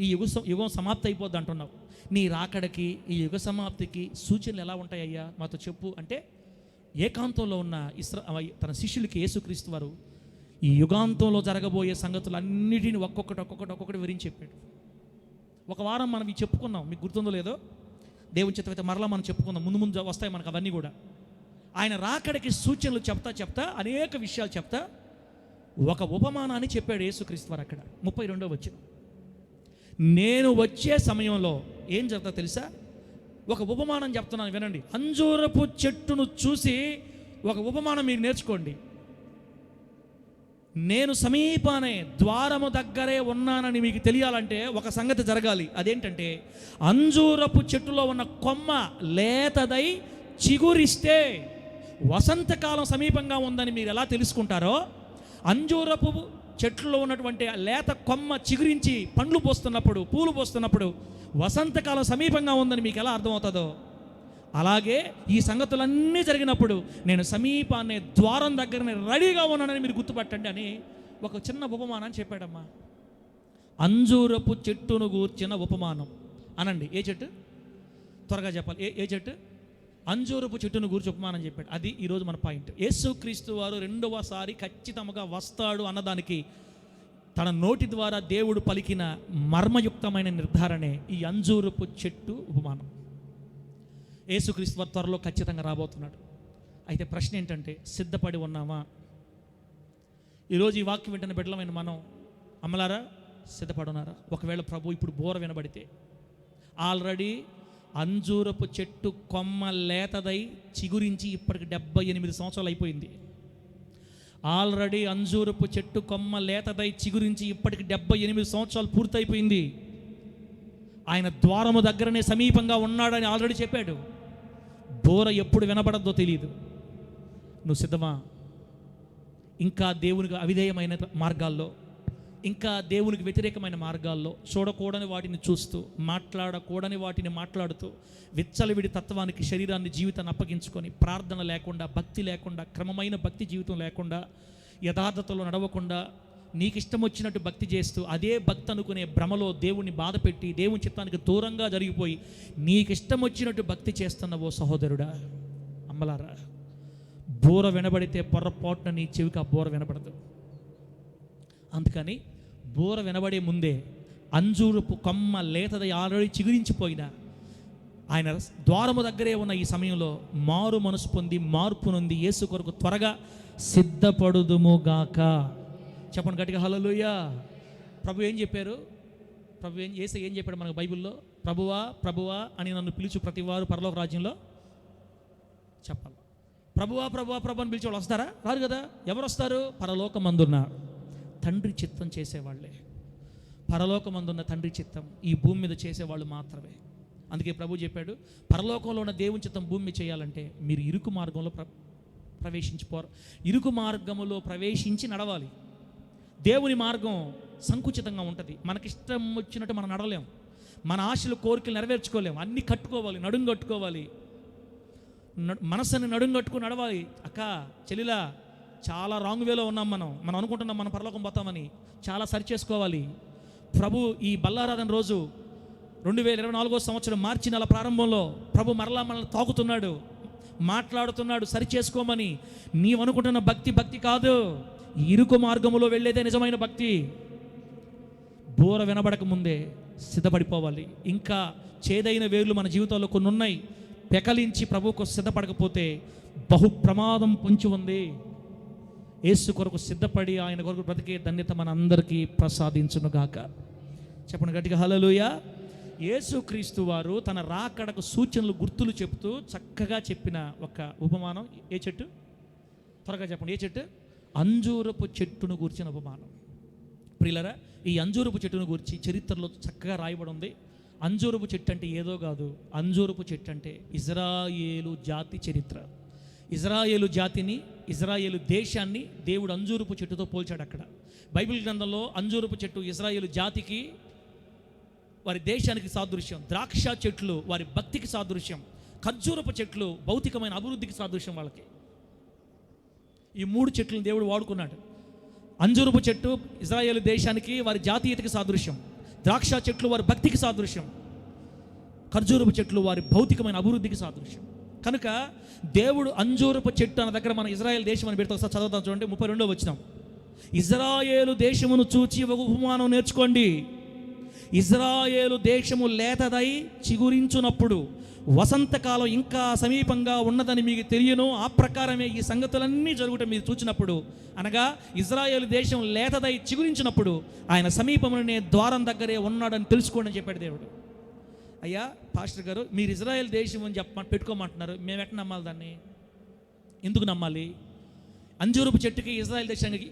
ఈ యుగం సమాప్తి అయిపోద్ది అంటున్నావు, నీ రాకడకి ఈ యుగ సమాప్తికి సూచనలు ఎలా ఉంటాయ్యా మాతో చెప్పు అంటే, ఏకాంతంలో ఉన్న తన శిష్యులకి యేసుక్రీస్తు వారు ఈ యుగాంతంలో జరగబోయే సంగతులన్నిటిని ఒక్కొక్కటి వివరించి చెప్పాడు. ఒక వారం మనం ఇవి చెప్పుకున్నాం, మీకు గుర్తుందో లేదో, దేవుని చిత్తమైతే మరలా మనం చెప్పుకుందాం. ముందు వస్తాయి మనకు అవన్నీ కూడా. ఆయన రాకడికి సూచనలు చెప్తా అనేక విషయాలు చెప్తా ఒక ఉపమానాన్ని చెప్పాడు యేసుక్రీస్తు వారు అక్కడ. 32వ వచనం. నేను వచ్చే సమయంలో ఏం జరుగుతుందో తెలుసా? ఒక ఉపమానం చెప్తున్నాను, వినండి. అంజూరపు చెట్టును చూసి ఒక ఉపమానం మీరు నేర్చుకోండి. నేను సమీపానే ద్వారము దగ్గరే ఉన్నానని మీకు తెలియాలంటే ఒక సంగతి జరగాలి. అదేంటంటే, అంజూరపు చెట్టులో ఉన్న కొమ్మ లేతదై చిగురిస్తే వసంతకాలం సమీపంగా ఉందని మీరు ఎలా తెలుసుకుంటారో, అంజూరపు చెట్లలో ఉన్నటువంటి లేత కొమ్మ చిగురించి పండ్లు పోస్తున్నప్పుడు, పూలు పోస్తున్నప్పుడు వసంతకాలం సమీపంగా ఉందని మీకు ఎలా అర్థమవుతుందో, అలాగే ఈ సంగతులన్నీ జరిగినప్పుడు నేను సమీపాన్ని ద్వారం దగ్గరనే రెడీగా ఉన్నానని మీరు గుర్తుపట్టండి అని ఒక చిన్న ఉపమానాన్ని చెప్పాడమ్మా. అంజూరపు చెట్టును గూర్చిన ఉపమానం అనండి. ఏ చెట్టు? త్వరగా చెప్పాలి. ఏ చెట్టు? అంజూరపు చెట్టును గూర్చి ఉపమానం చెప్పాడు. అది ఈరోజు మన పాయింట్. యేసుక్రీస్తు వారు రెండవసారి ఖచ్చితంగా వస్తాడు అన్నదానికి తన నోటి ద్వారా దేవుడు పలికిన మర్మయుక్తమైన నిర్ధారణే ఈ అంజూరపు చెట్టు ఉపమానం. యేసుక్రీస్తు వారు త్వరలో ఖచ్చితంగా రాబోతున్నాడు. అయితే ప్రశ్న ఏంటంటే, సిద్ధపడి ఉన్నామా? ఈరోజు ఈ వాక్యం వింటున్న బిడ్డలమైన మనం, అమ్మలారా, సిద్ధపడి ఉన్నారా? ఒకవేళ ప్రభు ఇప్పుడు బోర వినబడితే, ఆల్రెడీ అంజూరపు చెట్టు కొమ్మ లేతదై చిగురించి ఇప్పటికి 78 సంవత్సరాలు అయిపోయింది. ఆల్రెడీ అంజూరపు చెట్టు కొమ్మ లేతదై చిగురించి ఇప్పటికి 78 సంవత్సరాలు పూర్తయిపోయింది. ఆయన ద్వారము దగ్గరనే సమీపంగా ఉన్నాడని ఆల్రెడీ చెప్పాడు. బోర ఎప్పుడు వినబడద్దో తెలియదు. నువ్వు సిద్ధమా? ఇంకా దేవునికి అవిధేయమైన మార్గాల్లో, ఇంకా దేవునికి వ్యతిరేకమైన మార్గాల్లో, చూడకూడని వాటిని చూస్తూ, మాట్లాడకూడని వాటిని మాట్లాడుతూ, విచ్చలవిడి తత్వానికి శరీరాన్ని, జీవితాన్ని అప్పగించుకొని, ప్రార్థన లేకుండా, భక్తి లేకుండా, క్రమమైన భక్తి జీవితం లేకుండా, యథార్థతలో నడవకుండా, నీకు ఇష్టం వచ్చినట్టు భక్తి చేస్తూ, అదే భక్తి అనుకునే భ్రమలో దేవుణ్ణి బాధపెట్టి, దేవుని చిత్తానికి దూరంగా జరిగిపోయి నీకు ఇష్టం వచ్చినట్టు భక్తి చేస్తున్నవో సహోదరుడా, అమ్మలారా, బోర వినబడితే పొర్రపాటున నీ చెవికి ఆ బోర వినబడదు. అందుకని బోర వినబడే ముందే అంజూరపు కొమ్మ లేతది ఆల్రెడీ చిగురించిపోయిన ఆయన ద్వారము దగ్గరే ఉన్న ఈ సమయంలో మారు మనసు పొంది, మార్పు నొంది యేసు కొరకు త్వరగా సిద్ధపడుదుముగాక. చెప్పండి గట్టిగా హల్లెలూయా. ప్రభు ఏం చెప్పారు? యేసు ఏం చెప్పాడు మనకు బైబిల్లో? ప్రభువా అని నన్ను పిలుచు ప్రతివారు పరలోక రాజ్యంలో చెప్పాలి. ప్రభువా అని పిలిచే వాళ్ళు వస్తారా? రారు కదా. ఎవరు వస్తారు? పరలోకమందున్న తండ్రి చిత్తం చేసేవాళ్ళే. పరలోకమందున్న తండ్రి చిత్తం ఈ భూమి మీద చేసేవాళ్ళు మాత్రమే. అందుకే ప్రభు చెప్పాడు, పరలోకంలో ఉన్న దేవుని చిత్తం భూమి మీద చేయాలంటే మీరు ఇరుకు మార్గంలో ఇరుకు మార్గములో ప్రవేశించి నడవాలి. దేవుని మార్గం సంకుచితంగా ఉంటుంది. మనకిష్టం వచ్చినట్టు మనం నడవలేం, మన ఆశలు కోరికలు నెరవేర్చుకోలేం. అన్నీ కట్టుకోవాలి, నడుం కట్టుకోవాలి, మనసుని నడుం కట్టుకుని నడవాలి. అక్క చెల్లిలా, చాలా రాంగ్ వేలో ఉన్నాం మనం అనుకుంటున్నాం మనం పరలోకం పోతామని. చాలా సరి చేసుకోవాలి. ప్రభు ఈ బల్లారాధన రోజు 2024 సంవత్సరం మార్చి నెల ప్రారంభంలో ప్రభు మరలా మనల్ని తాకుతున్నాడు, మాట్లాడుతున్నాడు, సరి చేసుకోమని. నీవనుకుంటున్న భక్తి కాదు, ఇరుకు మార్గములో వెళ్ళేదే నిజమైన భక్తి. బోర వినబడక ముందే సిద్ధపడిపోవాలి. ఇంకా చేదైన వేర్లు మన జీవితాల్లో కొన్ని ఉన్నాయి. పెకలించి ప్రభువుకు సిద్ధపడకపోతే బహు ప్రమాదం పొంచి ఉంది. యేసు కొరకు సిద్ధపడి ఆయన కొరకు బ్రతికే ధన్యత మన అందరికీ ప్రసాదించునుగాక. చెప్పండి గట్టిగా హల్లెలూయా. యేసుక్రీస్తు వారు తన రాకడకు సూచనలు, గుర్తులు చెప్తూ చక్కగా చెప్పిన ఒక ఉపమానం. ఏ చెట్టు? త్వరగా చెప్పండి. ఏ చెట్టు? అంజూరపు చెట్టును గూర్చిన ఉపమానం. ప్రియులరా, ఈ అంజూరపు చెట్టును గురించి చరిత్రలో చక్కగా రాయబడి ఉంది. అంజూరపు చెట్టు అంటే ఏదో కాదు. అంజూరపు చెట్టు అంటే ఇజ్రాయేలు జాతి చరిత్ర. ఇజ్రాయేలు జాతిని, ఇజ్రాయేలు దేశాన్ని దేవుడు అంజూరపు చెట్టుతో పోల్చాడు. అక్కడ బైబిల్ గ్రంథంలో అంజూరపు చెట్టు ఇజ్రాయేలు జాతికి, వారి దేశానికి సాదృశ్యం. ద్రాక్ష చెట్లు వారి భక్తికి సాదృశ్యం. ఖర్జూరపు చెట్లు భౌతికమైన అభివృద్ధికి సాదృశ్యం వాళ్ళకి. ఈ 3 చెట్లను దేవుడు వాడుకున్నాడు. అంజూరపు చెట్టు ఇజ్రాయేలు దేశానికి, వారి జాతీయతకి సాదృశ్యం. ద్రాక్ష చెట్లు వారి భక్తికి సాదృశ్యం. ఖర్జూరపు చెట్లు వారి భౌతికమైన అభివృద్ధికి సాదృశ్యం. కనుక దేవుడు అంజూరపు చెట్టు అన్న దగ్గర మన ఇజ్రాయేల్ దేశం అని పెడితే ఒకసారి చదువుతాం చూడండి. 32 వచనం. ఇజ్రాయేలు దేశమును చూచి ఒక ఉపమానం నేర్చుకోండి. ఇజ్రాయేలు దేశము లేతదై చిగురించునప్పుడు వసంతకాలం ఇంకా సమీపంగా ఉన్నదని మీకు తెలియను. ఆ ప్రకారమే ఈ సంగతులన్నీ జరుగుట మీరు చూచినప్పుడు, అనగా ఇజ్రాయేలు దేశం లేతదై చిగురించినప్పుడు ఆయన సమీపంలోనే ద్వారం దగ్గరే ఉన్నాడని తెలుసుకోండి అని చెప్పాడు దేవుడు. అయ్యా పాస్టర్ గారు, మీరు ఇజ్రాయేల్ దేశం అని పెట్టుకోమంటున్నారు, మేము ఎట్లా నమ్మాలి దాన్ని? ఎందుకు నమ్మాలి? అంజూరపు చెట్టుకి ఇజ్రాయేల్ దేశానికి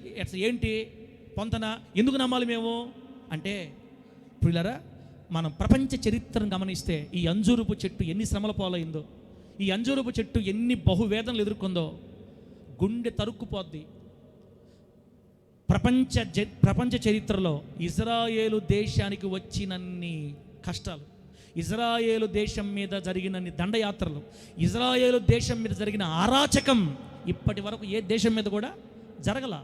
ఏంటి పొంతన? ఎందుకు నమ్మాలి మేము అంటే, ప్రియులారా, మనం ప్రపంచ చరిత్రను గమనిస్తే ఈ అంజూరపు చెట్టు ఎన్ని శ్రమల పాలైందో, ఈ అంజూరపు చెట్టు ఎన్ని బహువేదనలు ఎదుర్కొందో గుండె తరుక్కుపోద్ది. ప్రపంచ చరిత్రలో ఇజ్రాయేలు దేశానికి వచ్చినన్ని కష్టాలు, ఇజ్రాయేలు దేశం మీద జరిగినన్ని దండయాత్రలు, ఇజ్రాయేలు దేశం మీద జరిగిన అరాచకం ఇప్పటి వరకు ఏ దేశం మీద కూడా జరగల.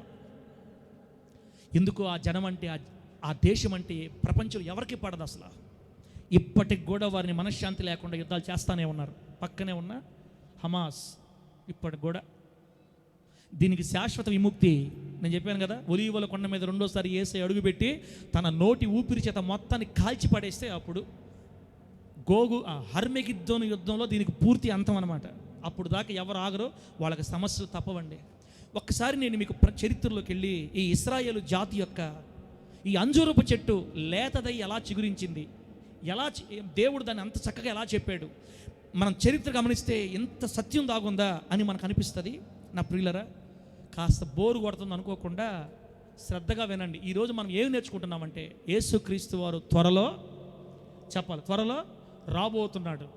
ఎందుకు? ఆ జనం అంటే, ఆ దేశం అంటే ప్రపంచంలో ఎవరికి పడదు అసలు. ఇప్పటికి కూడా వారిని మనశ్శాంతి లేకుండా యుద్ధాలు చేస్తూనే ఉన్నారు. పక్కనే ఉన్న హమాస్ ఇప్పటికి కూడా. దీనికి శాశ్వత విముక్తి నేను చెప్పాను కదా, ఒలీవల కొండ మీద రెండోసారి యేసయ్య అడుగుపెట్టి తన నోటి ఊపిరి చేత మొత్తాన్ని కాల్చి పడేస్తే అప్పుడు హర్మెగిద్దోను యుద్ధంలో దీనికి పూర్తి అంతం అనమాట. అప్పుడు దాకా ఎవరు ఆగరో వాళ్ళకి సమస్యలు తప్పవండి. ఒక్కసారి నేను మీకు చరిత్రలోకి వెళ్ళి ఈ ఇశ్రాయేలు జాతి యొక్క ఈ అంజూరపు చెట్టు లేతదై ఎలా చిగురించింది, ఎలా దేవుడు దాన్ని అంత చక్కగా ఎలా చెప్పాడు, మనం చరిత్ర గమనిస్తే ఎంత సత్యం దాగుందా అని మనకు అనిపిస్తుంది. నా ప్రియులరా, కాస్త బోరు కొడుతుంది అనుకోకుండా శ్రద్ధగా వినండి. ఈరోజు మనం ఏం నేర్చుకుంటున్నామంటే, యేసుక్రీస్తు వారు త్వరలో రాబోతున్నాడు.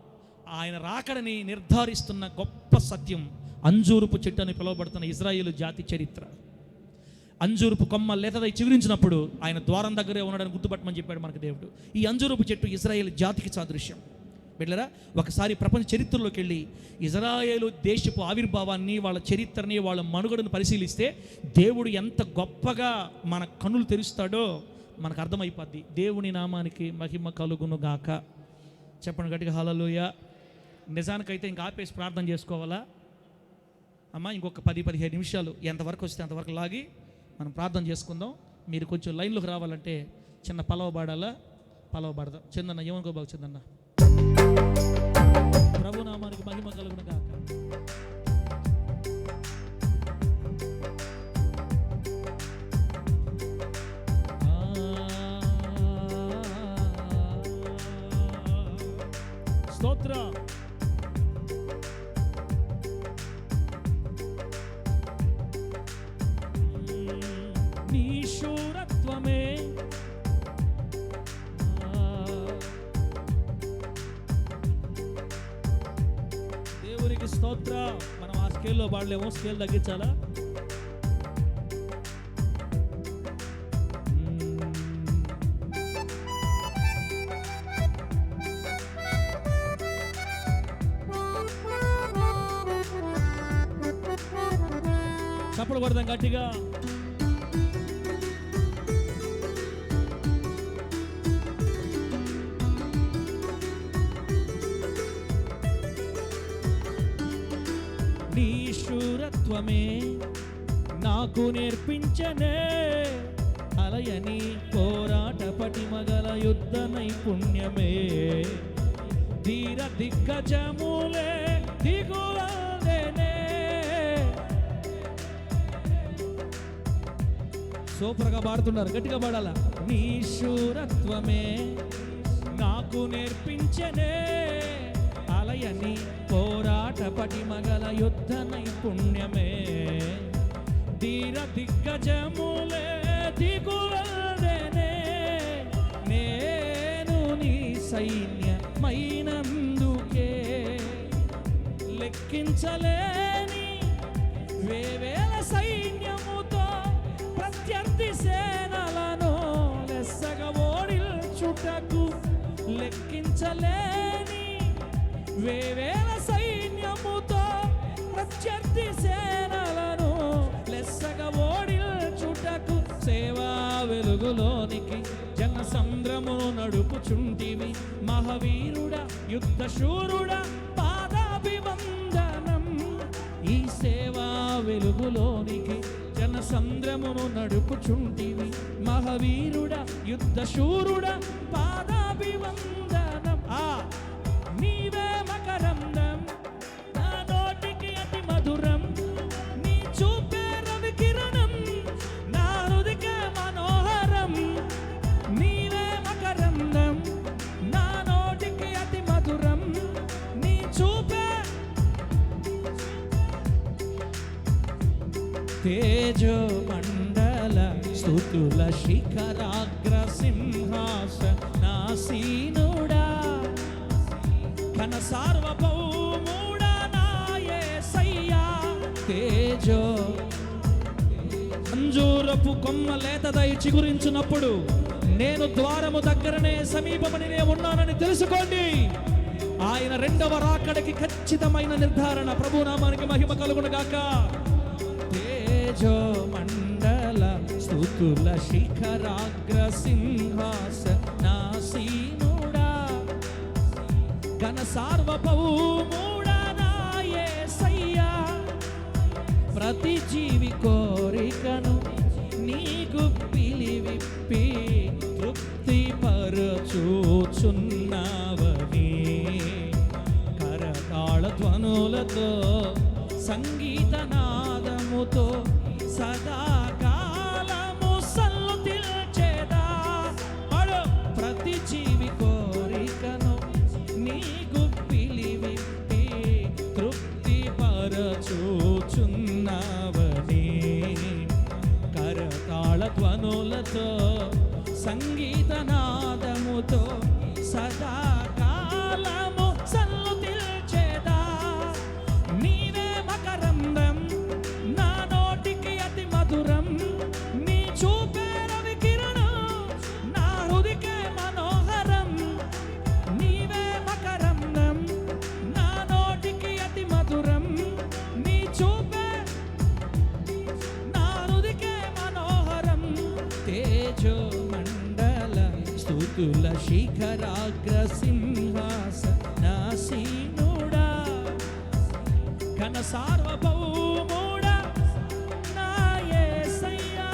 ఆయన రాకడని నిర్ధారిస్తున్న గొప్ప సత్యం అంజూరపు చెట్టు అని పిలువబడుతున్న ఇజ్రాయేలు జాతి చరిత్ర. అంజూరపు కొమ్మ లేతదై చిగురించినప్పుడు ఆయన ద్వారం దగ్గరే ఉన్నాడని గుర్తుపట్టమని చెప్పాడు మనకు దేవుడు. ఈ అంజూరపు చెట్టు ఇజ్రాయేల్ జాతికి సాదృశ్యం. బిడ్డలారా, ఒకసారి ప్రపంచ చరిత్రలోకి వెళ్ళి ఇజ్రాయేలు దేశపు ఆవిర్భావాన్ని, వాళ్ళ చరిత్రని, వాళ్ళ మనుగడను పరిశీలిస్తే దేవుడు ఎంత గొప్పగా మన కన్నులు తెరుస్తాడో మనకు అర్థమైపోద్ది. దేవుని నామానికి మహిమ కలుగును గాక. చెప్పండి గట్టిగా హల్లెలూయా. నిజానికైతే ఇంకా ఆపేసి ప్రార్థన చేసుకోవాలా అమ్మా? ఇంకొక 10-15 నిమిషాలు ఎంతవరకు వస్తే అంతవరకు లాగి మనం ప్రార్థన చేసుకుందాం. మీరు కొంచెం లైన్లోకి రావాలంటే చిన్న పలవ పాడదాం. చందన్న ఏమనుకో బాగు చందన్న. ప్రభు నామానికి మహిమ కలుగును గాక. స్తోత్ర. నీ శూరత్వమే స్తోత్ర. మనం ఆ స్కేల్లో పాడలేమో, స్కేల్ తగ్గించాలా? చప్పుడు కొడదాం గట్టిగా. నీ శూరత్వమే నాకు నేర్పించనే, అలయని పోరాట పటిమగల యుద్ధ నైపుణ్యమే, ధీర దిగ్గజములే దిగువదేనే. సూపర్గా పాడుతున్నారు, గట్టిగా పాడాల. నీ శూరత్వమే నాకు నేర్పించనే, అలయని పోరాట పటిమగల యుద్ధ నైపుణ్యమే, ధీర దిగ్గజములే దిగువదేనే. నేను నీ సైన్యమైనందుకే లెక్కించలేని వేవేల సైన్యముతో ప్రత్యర్థి సేనలను లెస్సగా ఓడించుటకు, లెక్కించలేని వేవేల సైన్యముతో ప్రత్యర్థి సేనలను లెస్సగా ఓడించుటకు, సేవా వెలుగులోనికి జన సంద్రమును నడుపుచుంటివి, మహావీరుడా యుద్ధ శూరుడా పాదాభివందనం. ఈ సేవా వెలుగులోనికి జన సంద్రమును నడుపుచుంటివి, మహావీరుడా యుద్ధ శూరుడా పాదాభివందనం. నీవే మకరందం నా నోటికి అతి మధురం, నీ చూపే రవి కిరణం నా హృదికే మనోహరం. నీవే మకరందం నా నోటికి అతి మధురం, నీ చూపే తేజో మండల స్తుతుల శిఖరాగ్ర సింహాసనాసీనుడా, ఘన సార్వభౌముడా నా యేసయ్యా. తేజో అంజూరపు కొమ్మ లేతదై చిగురించినప్పుడు నేను ద్వారము దగ్గరనే సమీపమని నేను ఉన్నానని తెలుసుకోండి. ఆయన రెండవ రాకడకి ఖచ్చితమైన నిర్ధారణ. ప్రభునామానికి మహిమ కలుగును గాక. తేజో మండల స్తుతుల శిఖరాగ్ర సింహాసనాసీనుడా, ఘన సార్వభౌముడా నా యేసయ్యా. ప్రతి జీవి కోరికను నీకు పిలివిప్పి తృప్తి పరచుచున్నావని, కరతాళ ధ్వనులతో సంగీత నాదముతో సదాకాలము సల్లుతిల్చేదా. ప్రతి జీవి కోరికను నీకు పిలివిప్పి తృప్తి పరచుచున్నావని, కరతాళ ధ్వనులతో సంగీత నాదముతో సదాకాలము సల్లుతిల్చేదా. నీవే మకరందం నా నోటికి అతి మధురం, నీ చూపే రవి కిరణం నా హృదికే మనోహరం. నీవే మకరందం నా నోటికి అతి మధురం, నీ చూపే నా హృదికే మనోహరం. తేజో మండల స్తుతుల శిఖరాగ్ర సింహాసనాసీనుడా, ఘన సార్వభౌముడా నా యేసయ్యా.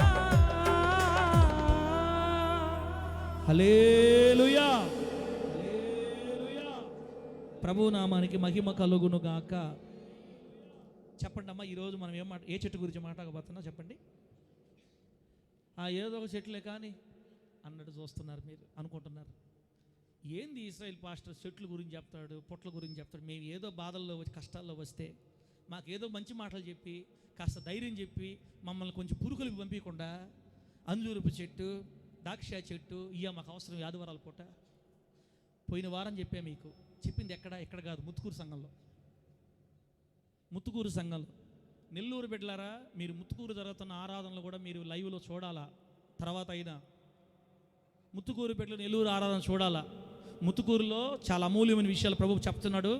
హల్లెలూయా, హల్లెలూయా. ప్రభు నామానికి మహిమ కలుగును గాక. చెప్పండి అమ్మా, ఈరోజు మనం ఏ చెట్టు గురించి మాట్లాడబోతున్నా చెప్పండి. ఏదో ఒక చెట్లే కానీ అన్నట్టు చూస్తున్నారు, మీరు అనుకుంటున్నారు. ఏంది ఇశ్రాయేల్ పాస్టర్ చెట్ల గురించి చెప్తాడు, పొట్ల గురించి చెప్తాడు. మేము ఏదో బాధల్లో కష్టాల్లో వస్తే మాకేదో మంచి మాటలు చెప్పి కాస్త ధైర్యం చెప్పి మమ్మల్ని కొంచెం పురుగులకు పంపించకుండా అంజూరపు చెట్టు, ద్రాక్ష చెట్టు మాకు అవసరం ఆదివారాల పూట. పోయిన వారం చెప్పా మీకు, చెప్పింది ఎక్కడ కాదు, ముత్తుకూరు సంఘంలో. ముత్తుకూరు సంఘంలో. నెల్లూరు బిడ్డలారా, మీరు ముత్తుకూరు జరుగుతున్న ఆరాధనలు కూడా మీరు లైవ్లో చూడాలా. తర్వాత అయినా ముత్తుకూరు బిడ్డలు నెల్లూరు ఆరాధన చూడాలా. ముత్తుకూరులో చాలా అమూల్యమైన విషయాలు ప్రభువు చెప్తున్నాడు.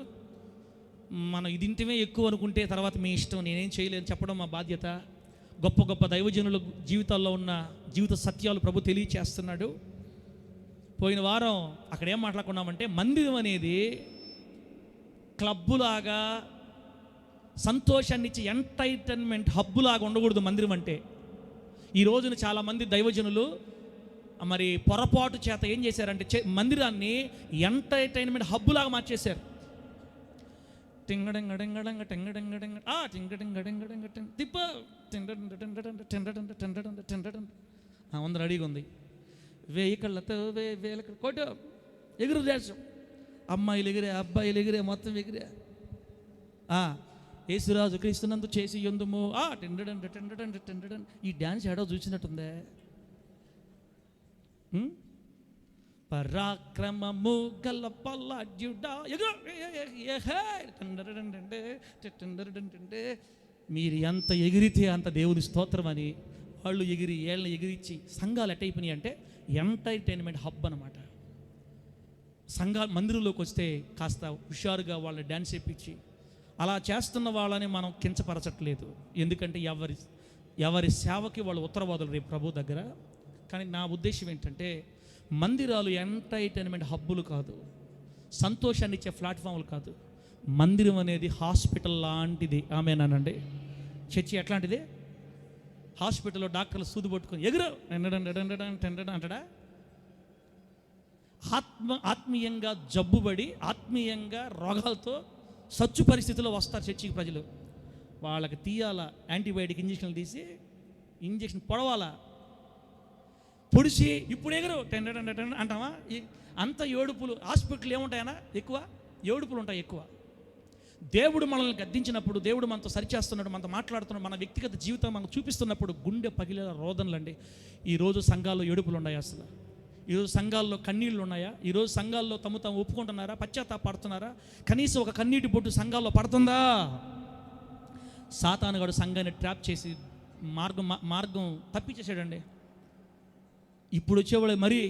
మనం ఇది ఇంటిమే ఎక్కువ అనుకుంటే తర్వాత మీ ఇష్టం, నేనేం చేయలేని చెప్పడం మా బాధ్యత. గొప్ప గొప్ప దైవజనుల జీవితాల్లో ఉన్న జీవిత సత్యాలు ప్రభు తెలియచేస్తున్నాడు. పోయిన వారం అక్కడ ఏం మాట్లాడుకున్నామంటే, మందిరం అనేది క్లబ్బులాగా, సంతోషాన్ని ఇచ్చే ఎంటర్టైన్మెంట్ హబ్బులాగా ఉండకూడదు మందిరం అంటే. ఈ రోజున చాలామంది దైవజనులు మరి పొరపాటు చేత ఏం చేశారంటే మందిరాన్ని ఎంటర్టైన్మెంట్ హబ్బులాగా మార్చేశారు. టింగడంగడంగడంగ టెంగడంగడంగ టింగడంగడంగడంగ తిప్ప అందరు రెడీగా ఉంది. 1000 కళ్ళతో 1000 కోట ఎగురు దేశం, అమ్మాయిలు ఎగిరే, అబ్బాయిలు ఎగిరే, మొత్తం ఎగిరే. యేసురాజు క్రీస్తునందు చేసి ఎందుము టెండడండ టెండడండ టెండడం. ఈ డ్యాన్స్ ఏడో చూసినట్టుందే. పరాక్రమము గల పల్లాడ్యుడా మీరు ఎంత ఎగిరితే అంత దేవుని స్తోత్రం అని వాళ్ళు ఎగిరి ఏళ్ళని ఎగిరించి సంఘాలు ఎట్టయిపోయినాయి అంటే ఎంటర్టైన్మెంట్ హబ్ అనమాట. సంఘాలు మందిరంలోకి వస్తే కాస్త హుషారుగా వాళ్ళ డ్యాన్స్ వేయించి అలా చేస్తున్న వాళ్ళని మనం కించపరచట్లేదు. ఎందుకంటే ఎవరి సేవకి వాళ్ళు ఉత్తరవాదులు రేపు ప్రభు దగ్గర. కానీ నా ఉద్దేశం ఏంటంటే, మందిరాలు ఎంటర్టైన్మెంట్ హబ్బులు కాదు, సంతోషాన్ని ఇచ్చే ప్లాట్ఫామ్లు కాదు. మందిరం అనేది హాస్పిటల్ లాంటిది. ఆమేనండి. చర్చి ఎట్లాంటిది? హాస్పిటల్లో డాక్టర్లు సూది పట్టుకొని ఎగురు అంటాడా? ఆత్మీయంగా జబ్బుబడి, ఆత్మీయంగా రోగాలతో సచ్చు పరిస్థితుల్లో వస్తారు చర్చికి ప్రజలు. వాళ్ళకి తీయాల యాంటీబయాటిక్ ఇంజక్షన్లు తీసి ఇంజక్షన్ పొడవాలా, పొడిచి ఇప్పుడు ఎగురు అంటావా? అంత ఏడుపులు. హాస్పిటల్ ఏముంటాయనా? ఎక్కువ ఏడుపులు ఉంటాయి ఎక్కువ. దేవుడు మనల్ని గద్దించినప్పుడు, దేవుడు మనతో సరిచేస్తున్నాడు, మనతో మాట్లాడుతున్నాడు, మన వ్యక్తిగత జీవితం మనకు చూపిస్తున్నప్పుడు గుండె పగిలే రోదనలు అండి. ఈరోజు సంఘాల్లో ఏడుపులు ఉన్నాయి. అసలు ఈరోజు సంఘాల్లో కన్నీళ్ళు ఉన్నాయా? ఈరోజు సంఘాల్లో తాము ఒప్పుకుంటున్నారా? పశ్చాత్తాపడుతున్నారా? కనీసం ఒక కన్నీటి బొట్టు సంఘాల్లో పడుతుందా? సాతానుగాడు సంఘాన్ని ట్రాప్ చేసి మార్గం తప్పించేసాడండి. ఇప్పుడు వచ్చేవాళ్ళు మరి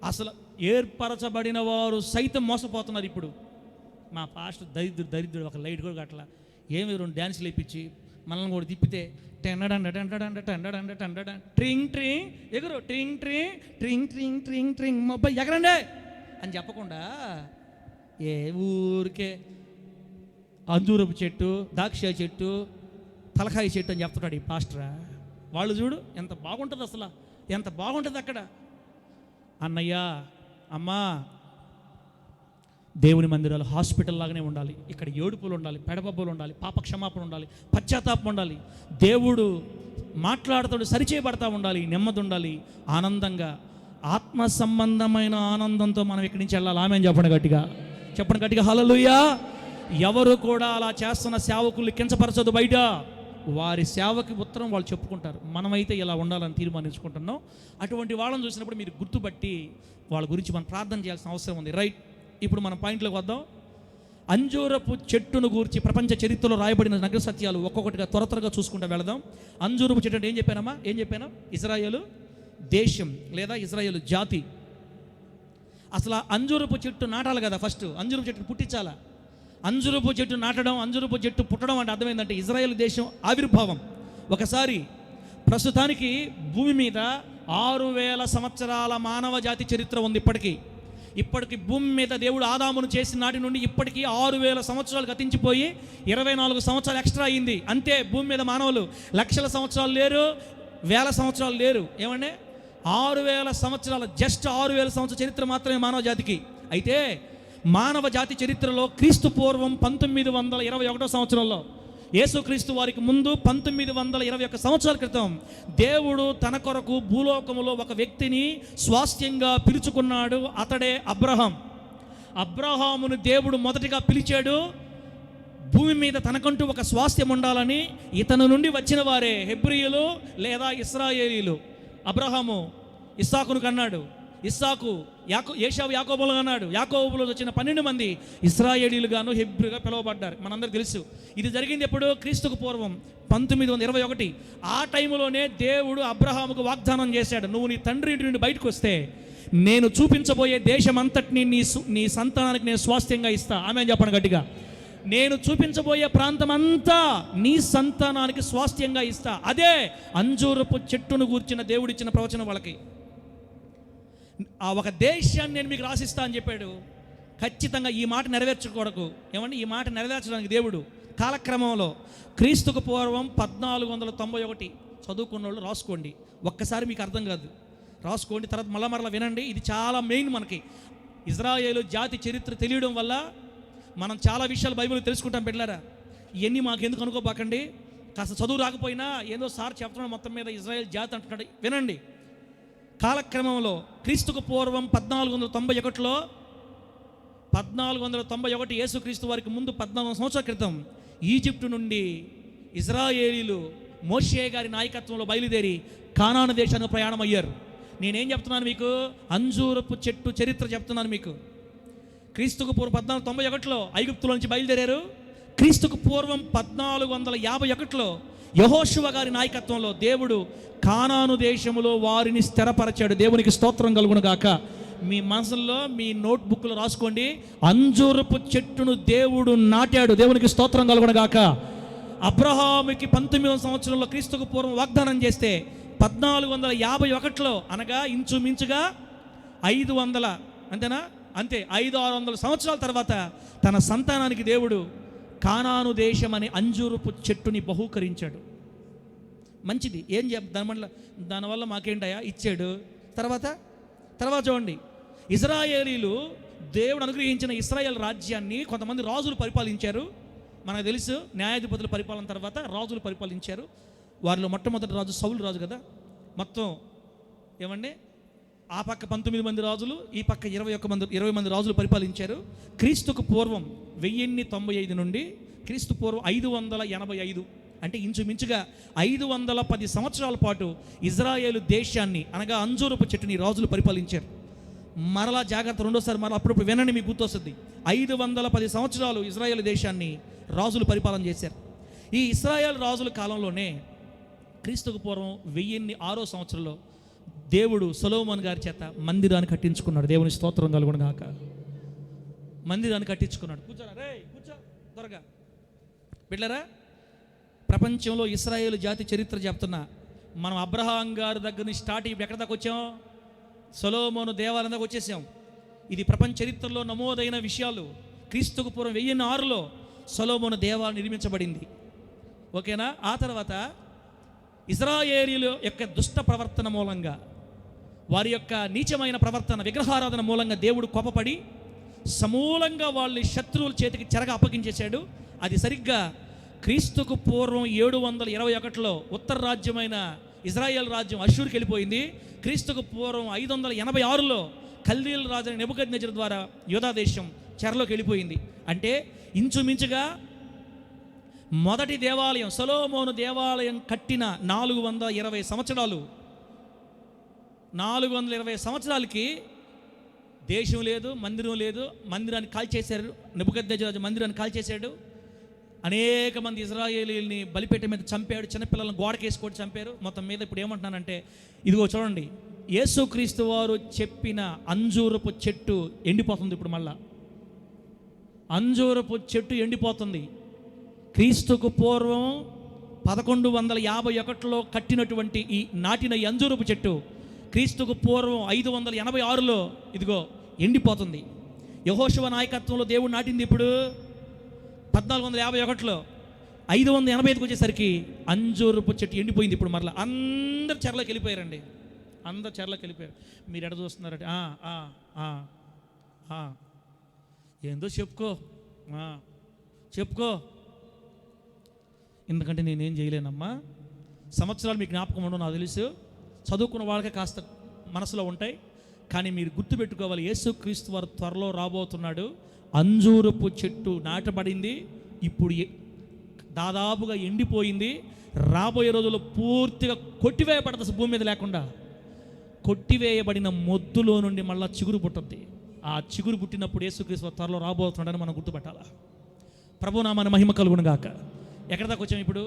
అసలు ఏర్పరచబడిన వారు సైతం మోసపోతున్నారు. ఇప్పుడు మా పాస్టర్ దరిద్రుడు ఒక లైట్ కూడా అట్లా ఏమి 2 డ్యాన్సులు వేయించి మనల్ని కూడా తిప్పితే టెండడండ టెండడండ టెండడండ టెండడ ట్రింగ్ ట్రింగ్ ఎగురు ట్రింగ్ ట్రింగ్ ట్రింగ్ ట్రింగ్ ట్రింగ్ ట్రింగ్ మొబైల్ ఎగరండి అని చెప్పకుండా ఏ ఊరికే అంజూరపు చెట్టు, ద్రాక్ష చెట్టు, తలకాయ చెట్టు అని చెప్తున్నాడు ఈ పాస్టరా. వాళ్ళు చూడు ఎంత బాగుంటుంది, అసలు ఎంత బాగుంటుంది అక్కడ. అన్నయ్య, అమ్మా, దేవుని మందిరాలు హాస్పిటల్ లాగానే ఉండాలి. ఇక్కడ ఏడుపులు ఉండాలి, పెడబబ్బులు ఉండాలి, పాప క్షమాపణ ఉండాలి, పశ్చాత్తాపం ఉండాలి, దేవుడు మాట్లాడుతాడు సరిచేయబడతా ఉండాలి, నెమ్మది ఉండాలి, ఆనందంగా ఆత్మ సంబంధమైన ఆనందంతో మనం ఇక్కడి నుంచి వెళ్ళాలి. ఆమె చెప్పండి గట్టిగా హల్లెలూయా. ఎవరు కూడా అలా చేస్తున్న సేవకుల్ని కించపరచదు. బయట వారి సేవకి ఉత్తరం వాళ్ళు చెప్పుకుంటారు. మనమైతే ఇలా ఉండాలని తీర్మానించుకుంటున్నాం. అటువంటి వాళ్ళని చూసినప్పుడు మీరు గుర్తుపట్టి వాళ్ళ గురించి మనం ప్రార్థన చేయాల్సిన అవసరం ఉంది. రైట్, ఇప్పుడు మనం పాయింట్లోకి వద్దాం. అంజూరపు చెట్టును గూర్చి ప్రపంచ చరిత్రలో రాయబడిన నగర సత్యాలు ఒక్కొక్కటిగా త్వరగా చూసుకుంటూ వెళదాం. అంజూరపు చెట్టు అంటే ఏం చెప్పాను? ఇజ్రాయేలు దేశం లేదా ఇజ్రాయేలు జాతి. అసలు అంజూరపు చెట్టు నాటాలి కదా. ఫస్ట్ అంజూరపు చెట్టు పుట్టించాలా. అంజూరపు చెట్టు నాటడం, అంజూరపు చెట్టు పుట్టడం అంటే అర్థమైందంటే ఇజ్రాయేల్ దేశం ఆవిర్భావం. ఒకసారి ప్రస్తుతానికి భూమి మీద 6000 సంవత్సరాల మానవ జాతి చరిత్ర ఉంది. ఇప్పటికి భూమి మీద దేవుడు ఆదామును చేసిన నాటి నుండి ఇప్పటికీ 6000 సంవత్సరాలు గతించిపోయి 24 సంవత్సరాలు ఎక్స్ట్రా అయింది. అంతే. భూమి మీద మానవులు లక్షల సంవత్సరాలు లేరు, వేల సంవత్సరాలు లేరు. ఏమంటే 6000 సంవత్సరాలు, జస్ట్ 6000 సంవత్సరాల చరిత్ర మాత్రమే మానవ జాతికి. అయితే మానవ జాతి చరిత్రలో క్రీస్తు పూర్వం 1921 సంవత్సరంలో, యేసుక్రీస్తు వారికి ముందు 1921 సంవత్సరాల క్రితం దేవుడు తన కొరకు భూలోకములో ఒక వ్యక్తిని స్వాస్థ్యంగా పిలుచుకున్నాడు. అతడే అబ్రహాం. అబ్రహామును దేవుడు మొదటిగా పిలిచాడు. భూమి మీద తనకంటూ ఒక స్వాస్థ్యం ఉండాలని. ఇతను నుండి వచ్చిన వారే హెబ్రీయులు లేదా ఇశ్రాయేలీలు. అబ్రహాము ఇస్సాకును కన్నాడు, ఇస్సాకు ఏశావు యాకోబులు అన్నాడు. యాకోబులో వచ్చిన 12 మంది ఇశ్రాయేలీలుగాను హెబ్రీగా పిలువబడ్డారు. మనందరికీ తెలుసు. ఇది జరిగింది ఎప్పుడు? క్రీస్తుకు పూర్వం 1921. ఆ టైంలోనే దేవుడు అబ్రహాముకు వాగ్దానం చేశాడు, నువ్వు నీ తండ్రి ఇంటి నుండి బయటకు వస్తే నేను చూపించబోయే దేశం అంతటిని నీ సంతానానికి నేను స్వాస్థ్యంగా ఇస్తా. ఆమె చెప్పండి గట్టిగా. నేను చూపించబోయే ప్రాంతం అంతా నీ సంతానానికి స్వాస్థ్యంగా ఇస్తా. అదే అంజూరపు చెట్టును గూర్చిన దేవుడిచ్చిన ప్రవచనం వాళ్ళకి. ఆ ఒక దేశాన్ని నేను మీకు రాసిస్తా అని చెప్పాడు. ఖచ్చితంగా ఈ మాట నెరవేర్చకూడదు. ఏమండి, ఈ మాట నెరవేర్చడానికి దేవుడు కాలక్రమంలో క్రీస్తుకు పూర్వం 1491 చదువుకున్న వాళ్ళు రాసుకోండి. ఒక్కసారి మీకు అర్థం కాదు, రాసుకోండి. తర్వాత మళ్ళా వినండి. ఇది చాలా మెయిన్. మనకి ఇజ్రాయేలు జాతి చరిత్ర తెలియడం వల్ల మనం చాలా విషయాలు బైబిల్ తెలుసుకుంటాం. బిడ్డలారా, ఇవన్నీ మాకెందుకు అనుకోబాకండి. కాస్త చదువు రాకపోయినా ఏదో సార్ చెప్తున్నాడు, మొత్తం మీద ఇజ్రాయేల్ జాతి అంటున్నాడు. వినండి. కాలక్రమంలో క్రీస్తుకు పూర్వం 1491 యేసుక్రీస్తు వారికి ముందు 14 సంవత్సరాల క్రితం ఈజిప్టు నుండి ఇజ్రాయేలీలు మోషే గారి నాయకత్వంలో బయలుదేరి కానాను దేశానికి ప్రయాణం అయ్యారు. నేనేం చెప్తున్నాను మీకు? అంజూరపు చెట్టు చరిత్ర చెప్తున్నాను మీకు. క్రీస్తుకు పూర్వం 1491 ఐగుప్తులో నుంచి బయలుదేరారు. క్రీస్తుకు పూర్వం 1451 యెహోషువ గారి నాయకత్వంలో దేవుడు కానాను దేశములో వారిని స్థిరపరచాడు. దేవునికి స్తోత్రం కలుగును గాక. మీ మనసుల్లో మీ నోట్బుక్లో రాసుకోండి, అంజూరపు చెట్టును దేవుడు నాటాడు. దేవునికి స్తోత్రం కలుగును గాక. అబ్రహాముకి 19వ సంవత్సరంలో క్రీస్తుకు పూర్వం వాగ్దానం చేస్తే 1451 అనగా ఇంచుమించుగా 500 అంతేనా, అంతే 500-600 సంవత్సరాల తర్వాత తన సంతానానికి దేవుడు కానాను దేశం అనే అంజూరపు చెట్టుని బహూకరించాడు. మంచిది. ఏం దానివల్ల మాకేంటయా ఇచ్చాడు. తర్వాత చూడండి, ఇజ్రాయేలీలు దేవుడు అనుగ్రహించిన ఇశ్రాయేల్ రాజ్యాన్ని కొంతమంది రాజులు పరిపాలించారు. మనకు తెలుసు, న్యాయాధిపతుల పరిపాలన తర్వాత రాజులు పరిపాలించారు. వారిలో మొట్టమొదటి రాజు సౌలు రాజు కదా. మొత్తం ఏమండి, ఆ పక్క 19 మంది రాజులు, ఈ పక్క 20 మంది రాజులు పరిపాలించారు. క్రీస్తుకు పూర్వం 1095 నుండి క్రీస్తు పూర్వం 585 అంటే ఇంచుమించుగా 510 సంవత్సరాల పాటు ఇజ్రాయేలు దేశాన్ని అనగా అంజూరపు చెట్టుని రాజులు పరిపాలించారు. మరలా జాగ్రత్త, రెండోసారి మరలా అప్పుడప్పుడు వినండి, మీకు గుర్తొస్తుంది. 510 సంవత్సరాలు ఇజ్రాయేల్ దేశాన్ని రాజులు పరిపాలన చేశారు. ఈ ఇశ్రాయేల్ రాజుల కాలంలోనే క్రీస్తుకు పూర్వం 1006 సంవత్సరంలో దేవుడు సొలొమోను గారి చేత మందిరాన్ని కట్టించుకున్నాడు. దేవుని స్తోత్రం కలుగును గాక. మందిరాన్ని కట్టించుకున్నాడు. కూర్చోరా రే, కూర్చో త్వరగా. బిడ్డలారా, ప్రపంచంలో ఇశ్రాయేలు జాతి చరిత్ర చెప్తున్నా. మనం అబ్రహాం గారి దగ్గర నుంచి స్టార్ట్ ఇప్పుడు ఎక్కడ దాకా వచ్చాం? సొలొమోను దేవాలయం దాకా వచ్చేసాం. ఇది ప్రపంచ చరిత్రలో నమోదైన విషయాలు. క్రీస్తుకు పూర్వం 1006లో సొలొమోను దేవాలయం నిర్మించబడింది. ఓకేనా? ఆ తర్వాత ఇశ్రాయేలీయుల యొక్క దుష్ట ప్రవర్తన మూలంగా, వారి యొక్క నీచమైన ప్రవర్తన, విగ్రహారాధన మూలంగా దేవుడు కోపపడి సమూలంగా వాళ్ళని శత్రువుల చేతికి చెరగా అప్పగించేశాడు. అది సరిగ్గా క్రీస్తుకు పూర్వం 721లో ఉత్తర రాజ్యమైన ఇజ్రాయేల్ రాజ్యం అష్షూరుకి వెళ్ళిపోయింది. క్రీస్తుకు పూర్వం 586లో కల్దీయుల రాజు నెబుకద్నెజరు ద్వారా యూదా దేశం చెరలోకి వెళ్ళిపోయింది. అంటే ఇంచుమించుగా మొదటి దేవాలయం సొలొమోను దేవాలయం కట్టిన 420 సంవత్సరాలు, 420 సంవత్సరాలకి దేశం లేదు, మందిరం లేదు. మందిరాన్ని కాల్చేశారు. నెబుకద్నెజరు మందిరాన్ని కాల్చేశాడు. అనేక మంది ఇజ్రాయేలీల్ని బలిపీఠం మీద చంపాడు. చిన్నపిల్లలను గోడకేసుకొని చంపారు. మొత్తం మీద ఇప్పుడు ఏమంటున్నానంటే, ఇదిగో చూడండి, యేసుక్రీస్తు వారు చెప్పిన అంజూరపు చెట్టు ఎండిపోతుంది. ఇప్పుడు మళ్ళా అంజూరపు చెట్టు ఎండిపోతుంది. క్రీస్తుకు పూర్వం 1151లో కట్టినటువంటి ఈ నాటిన ఈ అంజూరపు చెట్టు క్రీస్తుకు పూర్వం 586లో ఇదిగో ఎండిపోతుంది. యెహోషువ నాయకత్వంలో దేవుడు నాటింది. ఇప్పుడు 1451లో 585కి వచ్చేసరికి అంజూరపు చెట్టు ఎండిపోయింది. ఇప్పుడు మరలా అందరు చెరలోకి వెళ్ళిపోయారండి. అందరు చెరలోకి వెళ్ళిపోయారు. మీరు ఎడ చూస్తున్నారంటే ఏందో చెప్పుకో ఎందుకంటే నేనేం చేయలేనమ్మా. సంవత్సరాలు మీకు జ్ఞాపకం ఉండవు నాకు తెలుసు. చదువుకున్న వాళ్ళకే కాస్త మనసులో ఉంటాయి. కానీ మీరు గుర్తుపెట్టుకోవాలి, యేసుక్రీస్తు వారు త్వరలో రాబోతున్నాడు. అంజూరపు చెట్టు నాటబడింది, ఇప్పుడు దాదాపుగా ఎండిపోయింది. రాబోయే రోజుల్లో పూర్తిగా కొట్టివేయబడదు. భూమి మీద లేకుండా కొట్టివేయబడిన మొద్దులో నుండి మళ్ళీ చిగురు పుట్టుద్ది. ఆ చిగురు పుట్టినప్పుడు యేసుక్రీస్తు త్వరలో రాబోతున్నాడని మనం గుర్తుపెట్టాలా. ప్రభునామాన మహిమ కలుగును గాక. ఎక్కడి దాకా వచ్చాం ఇప్పుడు?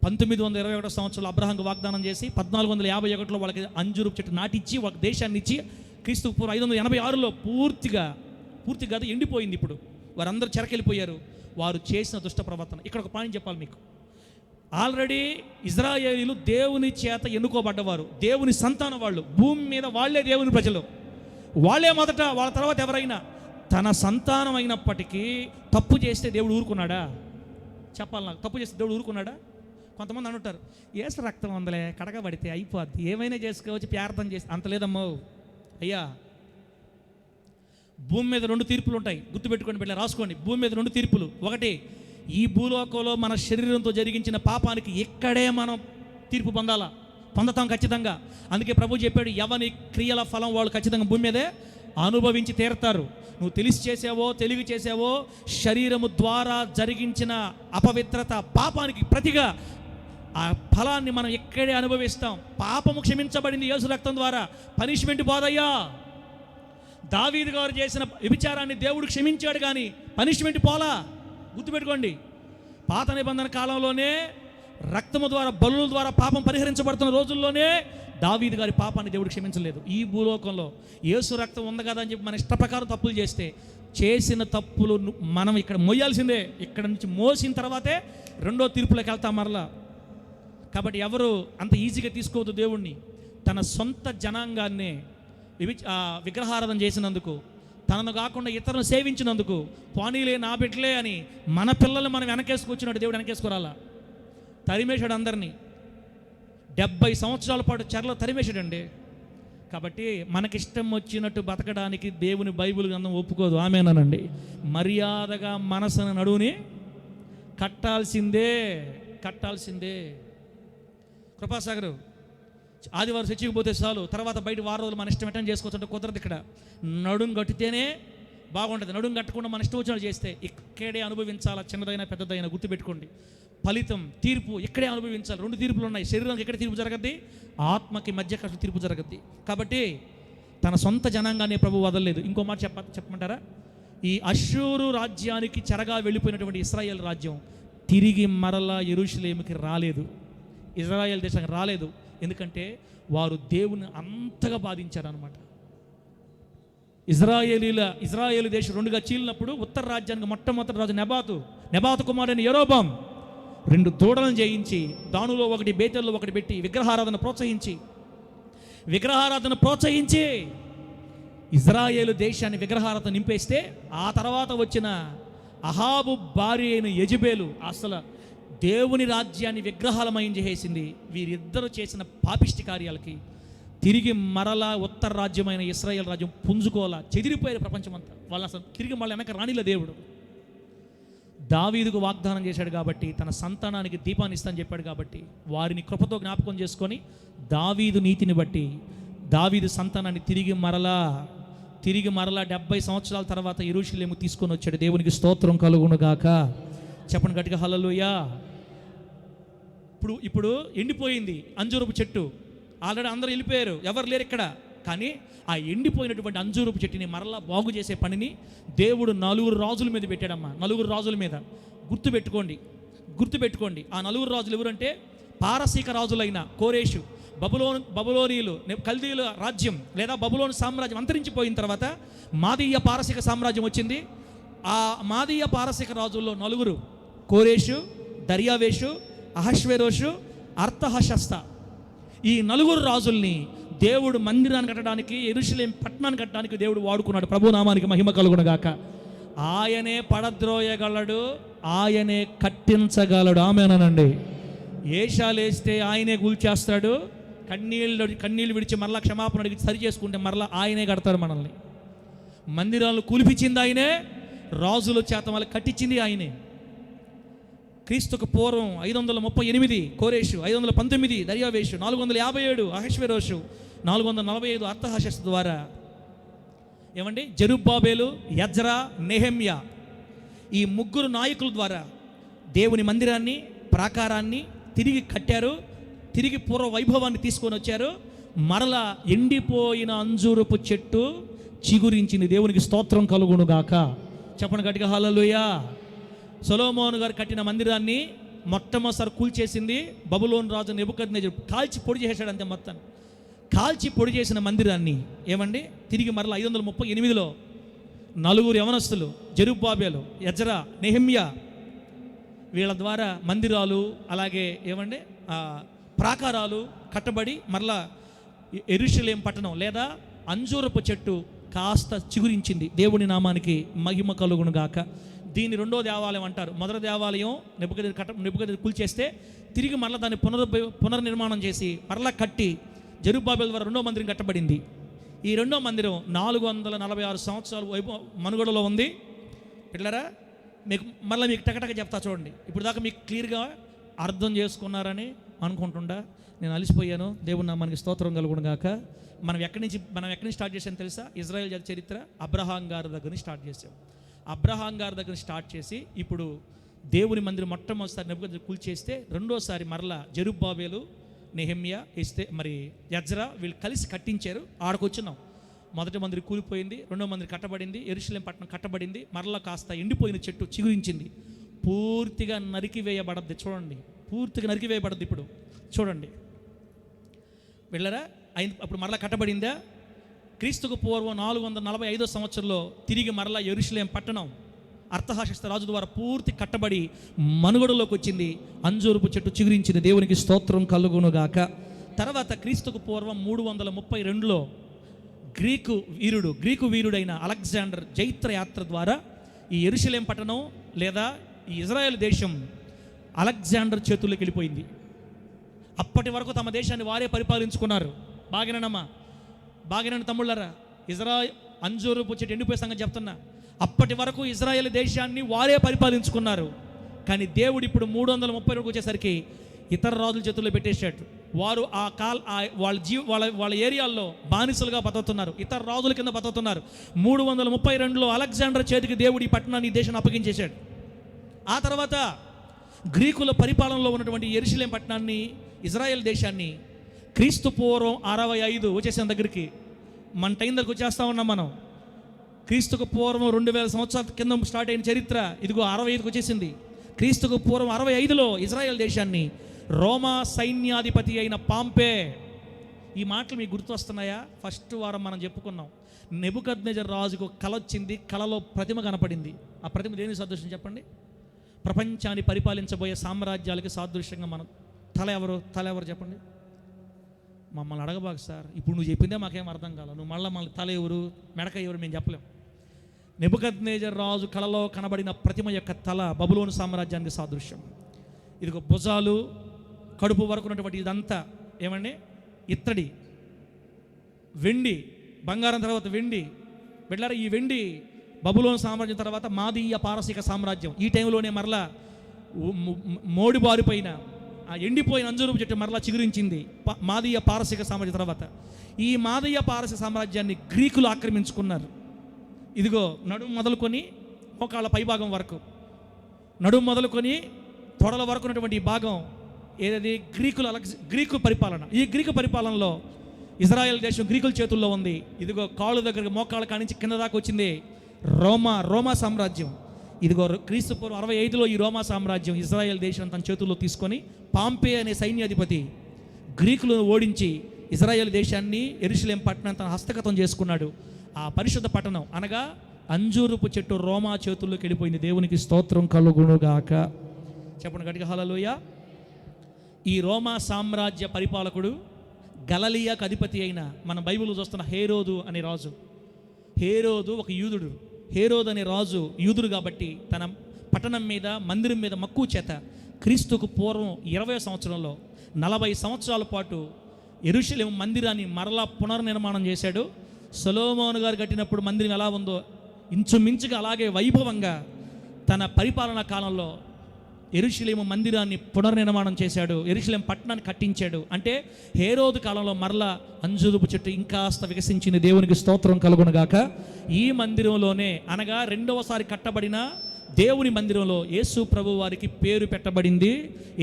1921 సంవత్సరంలో అబ్రహాంకు వాగ్దానం చేసి 1451లో వాళ్ళకి అంజూరు చెట్టు నాటిచ్చి ఒక దేశాన్ని ఇచ్చి క్రీస్తు పూర్వం 586లో పూర్తి కాదు ఎండిపోయింది. ఇప్పుడు వారందరూ చెరకెళ్ళిపోయారు. వారు చేసిన దుష్ట ప్రవర్తన. ఇక్కడ ఒక పాయింట్ చెప్పాలి మీకు. ఆల్రెడీ ఇజ్రాయేలీలు దేవుని చేత ఎన్నుకోబడ్డవారు, దేవుని సంతానం వాళ్ళు. భూమి మీద వాళ్ళే దేవుని ప్రజలు, వాళ్ళే మొదట, వాళ్ళ తర్వాత ఎవరైనా. తన సంతానం అయినప్పటికీ తప్పు చేస్తే దేవుడు ఊరుకున్నాడా? చెప్పాలి నాకు. తప్పు చేస్తే దేవుడు ఊరుకున్నాడా? కొంతమంది అంటారు, ఏసు రక్తం ఉందలే, కడగబడితే అయిపోద్ది, ఏమైనా చేసుకోవచ్చు, ప్రార్థన చేసి. అంత లేదమ్మో అయ్యా. భూమి మీద 2 తీర్పులు ఉంటాయి, గుర్తుపెట్టుకోండి బిడ్డ, రాసుకోండి. భూమి మీద 2 తీర్పులు. ఒకటి, ఈ భూలోకంలో మన శరీరంతో జరిగించిన పాపానికి ఇక్కడే మనం తీర్పు పొందుతాం ఖచ్చితంగా. అందుకే ప్రభు చెప్పాడు, ఎవని క్రియల ఫలం వాళ్ళు ఖచ్చితంగా భూమి మీదే అనుభవించి తీరుతారు. నువ్వు తెలిసి చేసావో తెలివి చేసావో, శరీరము ద్వారా జరిగించిన అపవిత్రత పాపానికి ప్రతిగా ఆ ఫలాన్ని మనం ఇక్కడే అనుభవిస్తాం. పాపము క్షమించబడింది యేసు రక్తం ద్వారా. పనిష్మెంట్ పోదయ్యా. దావీదు గారు చేసిన వ్యభిచారాన్ని దేవుడు క్షమించాడు, కానీ పనిష్మెంట్ పోలా. గుర్తుపెట్టుకోండి. పాత నిబంధన కాలంలోనే రక్తము ద్వారా, బలుల ద్వారా పాపం పరిహరించబడుతున్న రోజుల్లోనే దావీదు గారి పాపాన్ని దేవుడు క్షమించలేదు. ఈ భూలోకంలో యేసు రక్తం ఉంది కదా అని చెప్పి మన ఇష్ట ప్రకారం తప్పులు చేస్తే, చేసిన తప్పులు మనం ఇక్కడ మోయాల్సిందే. ఇక్కడ నుంచి మోసిన తర్వాతే రెండో తీర్పులోకి వెళ్తాం మరలా. కాబట్టి ఎవరు అంత ఈజీగా తీసుకోవద్దు దేవుణ్ణి. తన సొంత జనాంగాన్నే విగ్రహారాధన చేసినందుకు, తనను కాకుండా ఇతరులను సేవించినందుకు, పానీలే నా బిడ్డలే అని మన పిల్లల్ని మనం వెనకేసుకొచ్చినట్టు దేవుడు వెనకేసుకురాలా. తరిమేశాడు అందరినీ. 70 సంవత్సరాల పాటు చెరలో తరిమేశాడండి. కాబట్టి మనకిష్టం వచ్చినట్టు బతకడానికి దేవుని బైబిల్ గ్రంథం ఒప్పుకోదు. ఆమేనండి. మర్యాదగా మనసును నడువుని కట్టాల్సిందే. కృపాసాగరు ఆదివారం చర్చికి పోతే చాలు, తర్వాత బయట వారం రోజులు మన ఇష్టం ఎట్టని చేసుకోవచ్చు. కుదరదు. ఇక్కడ నడుం కట్టితేనే బాగుంటుంది. నడుం కట్టకుండా మన ఇష్టం వచ్చినట్టు చేస్తే ఇక్కడే అనుభవించాలా. చిన్నదైనా పెద్దదైనా గుర్తుపెట్టుకోండి. ఫలితం, తీర్పు ఇక్కడే అనుభవించాలి. 2 తీర్పులు ఉన్నాయి. శరీరానికి ఎక్కడ తీర్పు జరగద్ది, ఆత్మకి మధ్య తీర్పు జరగద్ది. కాబట్టి తన సొంత జనాంగాన్ని ప్రభు వదలలేదు. ఇంకో మాట చెప్పమంటారా? ఈ అష్షూరు రాజ్యానికి చెరగా వెళ్ళిపోయినటువంటి ఇశ్రాయేల్ రాజ్యం తిరిగి మరలా యెరూషలేముకి రాలేదు, ఇజ్రాయేల్ దేశానికి రాలేదు. ఎందుకంటే వారు దేవుని అంతగా బాధించారనమాట. ఇజ్రాయేలు దేశం 2గా చీలినప్పుడు ఉత్తర రాజ్యానికి మొట్టమొదటి రాజు నెబాతు కుమారుడైన యెరోబాము 2 దూడలను చేయించి, దానిలో ఒకటి బేతెల్లో ఒకటి పెట్టి విగ్రహారాధన ప్రోత్సహించి ఇజ్రాయేలు దేశాన్ని విగ్రహారాధన నింపేస్తే, ఆ తర్వాత వచ్చిన అహాబు భార్య అయిన యెజెబెలు అసలు దేవుని రాజ్యాన్ని విగ్రహాలమయం చేసేసింది. వీరిద్దరూ చేసిన పాపిష్టి కార్యాలకి తిరిగి మరలా ఉత్తర రాజ్యమైన ఇశ్రాయేల్ రాజ్యం పుంజుకోవాలా, చెదిరిపోయారు ప్రపంచమంతా. వాళ్ళు అసలు తిరిగి మళ్ళీ వెనక రానిలే. దేవుడు దావీదుకు వాగ్దానం చేశాడు కాబట్టి, తన సంతానానికి దీపాన్ని ఇస్తానని చెప్పాడు కాబట్టి, వారిని కృపతో జ్ఞాపకం చేసుకొని దావీదు నీతిని బట్టి దావీదు సంతానాన్ని తిరిగి మరలా 70 సంవత్సరాల తర్వాత యెరూషలేము తీసుకొని వచ్చాడు. దేవునికి స్తోత్రం కలుగును గాక. చెప్పండి గట్టిగా హల్లెలూయా. ఇప్పుడు ఎండిపోయింది అంజూరపు చెట్టు. ఆల్రెడీ అందరూ వెళ్ళిపోయారు, ఎవరు లేరు ఇక్కడ. కానీ ఆ ఎండిపోయినటువంటి అంజూరపు చెట్టుని మరలా బాగు చేసే పనిని దేవుడు 4 రాజుల మీద పెట్టాడమ్మా. 4 రాజుల మీద. గుర్తుపెట్టుకోండి. ఆ 4 రాజులు ఎవరంటే, పారసీక రాజులైన కోరేషు, బబులోనీయులు, కల్దీయుల రాజ్యం లేదా బబులోను సామ్రాజ్యం అంతరించిపోయిన తర్వాత మాదీయ పారసీక సామ్రాజ్యం వచ్చింది. ఆ మాదీయ పారసీక రాజుల్లో 4, కోరేషు, దర్యావేషు, అహష్వేరోషు, అర్తహషస్త. ఈ 4 రాజుల్ని దేవుడు మందిరాన్ని కట్టడానికి, యెరూషలేం పట్టణాన్ని కట్టడానికి దేవుడు వాడుకున్నాడు. ప్రభు నామానికి మహిమ కలుగును గాక. ఆయనే పడద్రోయగలడు, ఆయనే కట్టించగలడు. ఆమేనండి. ఏషాలేస్తే ఆయనే కూల్చేస్తాడు. కన్నీళ్ళు విడిచి మరలా క్షమాపణ అడిగి సరి చేసుకుంటే మరలా ఆయనే కడతాడు మనల్ని. మందిరాలను కూల్పించింది ఆయనే, రాజుల చేత మళ్ళీ కట్టించింది ఆయనే. క్రీస్తుకు పూర్వం 538 కోరేషు, 519 దర్యావేషు, 457 అహష్వేరోషు, 445 అర్తహషస్తు ద్వారా ఏమండి జెరుబ్బాబేలు, యజ్రా, నెహెమ్యా ఈ 3 నాయకుల ద్వారా దేవుని మందిరాన్ని, ప్రాకారాన్ని తిరిగి కట్టారు. తిరిగి పూర్వ వైభవాన్ని తీసుకొని వచ్చారు. మరలా ఎండిపోయిన అంజూరపు చెట్టు చిగురించింది. దేవునికి స్తోత్రం కలుగునుగాక. చెప్పండి గట్టిగా హల్లెలూయా. సొలొమోను గారు కట్టిన మందిరాన్ని మొట్టమొదటిసారి కూల్చేసింది బబులోను రాజు నెబుకద్నెజరు. కాల్చి పొడి చేశాడు అంతే. మొత్తం కాల్చి పొడి చేసిన మందిరాన్ని ఏమండి తిరిగి మరలా 538లో 4 యవనస్తులు, జెరుబ్బాబెలు, ఎజ్రా, నెహెమ్యా, వీళ్ళ ద్వారా మందిరాలు అలాగే ఏమండి ప్రాకారాలు కట్టబడి మరలా యెరూషలేము పట్టణం లేదా అంజూరపు చెట్టు కాస్త చిగురించింది. దేవుని నామానికి మహిమ కలుగును గాక. దీన్ని రెండో దేవాలయం అంటారు. మొదటి దేవాలయం నెబుకద్నెజరు కూల్చేస్తే తిరిగి మరలా దాన్ని పునర్నిర్మాణం చేసి మరలా కట్టి జెరుబ్బాబెలు ద్వారా రెండో మందిరం కట్టబడింది. ఈ రెండో మందిరం 446 సంవత్సరాలు మనుగడలో ఉంది. పిల్లరా మీకు టకటక చెప్తా చూడండి. ఇప్పుడు దాకా మీకు క్లియర్గా అర్థం చేసుకున్నారని అనుకుంటుండా నేను అలసిపోయాను. దేవుని నామానికి స్తోత్రం కలుగును గాక. మనం ఎక్కడి నుంచి స్టార్ట్ చేసాం తెలుసా? ఇజ్రాయెల్ చరిత్ర అబ్రహాం గారి దగ్గర నుంచి స్టార్ట్ చేసాం. అబ్రహాం గారి దగ్గర స్టార్ట్ చేసి ఇప్పుడు దేవుని మందిరం మొట్టమొదటిసారి నెబుకద్నెజరు కూల్చేస్తే రెండోసారి మరలా జెరుబ్బాబెలు, నెహెమ్యా, మరి ఎజ్రా వీళ్ళు కలిసి కట్టించారు. ఆడకొచ్చున్నాం. మొదటి మందిరం కూలిపోయింది, రెండో మందిరం కట్టబడింది, యెరూషలేము పట్టణం కట్టబడింది. మరలా కాస్త ఎండిపోయిన చెట్టు చిగురించింది. పూర్తిగా నరికివేయబడద్ది. చూడండి, పూర్తిగా నరికివేయబడద్ది. ఇప్పుడు చూడండి వెళ్ళరా అప్పుడు మరలా కట్టబడిందా? క్రీస్తుకు పూర్వం 445 సంవత్సరంలో తిరిగి మరలా యెరూషలేము పట్టణం అర్తహషస్త రాజు ద్వారా పూర్తి కట్టబడి మనుగడలోకి వచ్చింది. అంజూరపు చెట్టు చిగురించింది. దేవునికి స్తోత్రం కలుగునుగాక. తర్వాత క్రీస్తుకు పూర్వం 332లో గ్రీకు వీరుడైన అలెగ్జాండర్ జైత్ర యాత్ర ద్వారా ఈ యెరూషలేము పట్టణం లేదా ఈ ఇజ్రాయెల్ దేశం అలెగ్జాండర్ చేతుల్లోకి వెళ్ళిపోయింది. అప్పటి వరకు తమ దేశాన్ని వారే పరిపాలించుకున్నారు. బాగినన్న తమ్ముళ్ళరా, అంజూరపు చెట్టు ఎండిపోయే సంగతి చెప్తున్నా. అప్పటి వరకు ఇజ్రాయెల్ దేశాన్ని వారే పరిపాలించుకున్నారు. కానీ దేవుడు ఇప్పుడు 332 వచ్చేసరికి ఇతర రాజుల చేతుల్లో పెట్టేశాడు. వారు వాళ్ళ ఏరియాల్లో బానిసలుగా బతుకుతున్నారు, ఇతర రాజుల కింద బతుకుతున్నారు. 332లో అలెగ్జాండర్ చేతికి దేవుడు ఈ పట్టణాన్ని, ఈ దేశాన్ని అప్పగించేశాడు. ఆ తర్వాత గ్రీకుల పరిపాలనలో ఉన్నటువంటి యెరూషలేము పట్టణాన్ని, ఇజ్రాయెల్ దేశాన్ని క్రీస్తు పూర్వం 65 వచ్చేసిన దగ్గరికి మన టైం దగ్గరకు వచ్చేస్తా ఉన్నాం మనం. క్రీస్తుకు పూర్వం 2000 సంవత్సరాల కింద స్టార్ట్ అయిన చరిత్ర ఇదిగో 65కి వచ్చేసింది. క్రీస్తుకు పూర్వం 65లో ఇజ్రాయెల్ దేశాన్ని రోమా సైన్యాధిపతి అయిన పాంపే. ఈ మాటలు మీకు గుర్తొస్తున్నాయా? ఫస్ట్ వారం మనం చెప్పుకున్నాం. నెబుకద్నెజరు రాజుకు కల వచ్చింది, కలలో ప్రతిమ కనపడింది. ఆ ప్రతిమ దేనికి సాదృశ్యం చెప్పండి? ప్రపంచాన్ని పరిపాలించబోయే సామ్రాజ్యాలకి సాదృశ్యంగా మనం తల ఎవరు చెప్పండి? మమ్మల్ని అడగబాకు సార్, ఇప్పుడు నువ్వు చెప్పిందే మాకేం అర్థం కాల. నువ్వు మళ్ళీ తల ఎవరు, మెడక ఎవరు మేము చెప్పలేం. నెబుకద్నెజరు రాజు కలలో కనబడిన ప్రతిమ యొక్క తల బబులోను సామ్రాజ్యానికి సాదృశ్యం. ఇదిగో భుజాలు, కడుపు వరకు ఉన్నటువంటి ఇదంతా ఏమండి ఇత్తడి, వెండి, బంగారం తర్వాత వెండి. వెళ్ళారా? ఈ వెండి బబులోను సామ్రాజ్యం తర్వాత మాదీయ పారసీక సామ్రాజ్యం. ఈ టైంలోనే మరలా మోడిబారిపోయిన ఆ ఎండిపోయిన అంజూరపు చెట్టు మరలా చిగురించింది మాదీయ పారసీక సామ్రాజ్యం తర్వాత. ఈ మాదీయ పారసీక సామ్రాజ్యాన్ని గ్రీకులు ఆక్రమించుకున్నారు. ఇదిగో నడుము మొదలుకొని మోకాళ్ళ పైభాగం వరకు, నడుము మొదలుకొని తొడల వరకు ఉన్నటువంటి ఈ భాగం ఏదది గ్రీకు పరిపాలన. ఈ గ్రీకు పరిపాలనలో ఇజ్రాయెల్ దేశం గ్రీకుల చేతుల్లో ఉంది. ఇదిగో కాళ్ళు దగ్గర మోకాళ్ళ కానించి కింద దాకా వచ్చింది రోమా సామ్రాజ్యం. ఇదిగో క్రీస్తు పూర్వం 65లో ఈ రోమా సామ్రాజ్యం ఇజ్రాయెల్ దేశం తన చేతుల్లో తీసుకొని పాంపే అనే సైన్యాధిపతి గ్రీకులను ఓడించి ఇజ్రాయెల్ దేశాన్ని, యెరూషలేము పట్టణం తన హస్తగతం చేసుకున్నాడు. ఆ పరిశుద్ధ పట్టణం అనగా అంజూరపు చెట్టు రోమా చేతుల్లోకి వెళ్ళిపోయింది. దేవునికి స్తోత్రం కలుగునుగాక. చెప్పండి గట్టిగా హల్లెలూయా. ఈ రోమా సామ్రాజ్య పరిపాలకుడు గలిలయకు అధిపతి అయిన మన బైబిల్లో చూస్తున్న హేరోదు అనే రాజు. హేరోదు ఒక యూదుడు. హేరోదు అనే రాజు యూదుడు కాబట్టి తన పట్టణం మీద, మందిరం మీద మక్కువ చేత క్రీస్తుకు పూర్వం 20వ సంవత్సరంలో 40 సంవత్సరాల పాటు యెరూషలేము మందిరాన్ని మరలా పునర్నిర్మాణం చేశాడు. సొలొమోను గారు కట్టినప్పుడు మందిరం ఎలా ఉందో ఇంచుమించుగా అలాగే వైభవంగా తన పరిపాలనా కాలంలో యెరూషలేము మందిరాన్ని పునర్నిర్మాణం చేశాడు. యెరూషలేము పట్టణాన్ని కట్టించాడు. అంటే హేరోదు కాలంలో మరలా అంజూరపు చెట్టు ఇంకాస్త వికసించింది. దేవునికి స్తోత్రం కలుగునుగాక. ఈ మందిరంలోనే అనగా రెండవసారి కట్టబడిన దేవుని మందిరంలో యేసు ప్రభు వారికి పేరు పెట్టబడింది.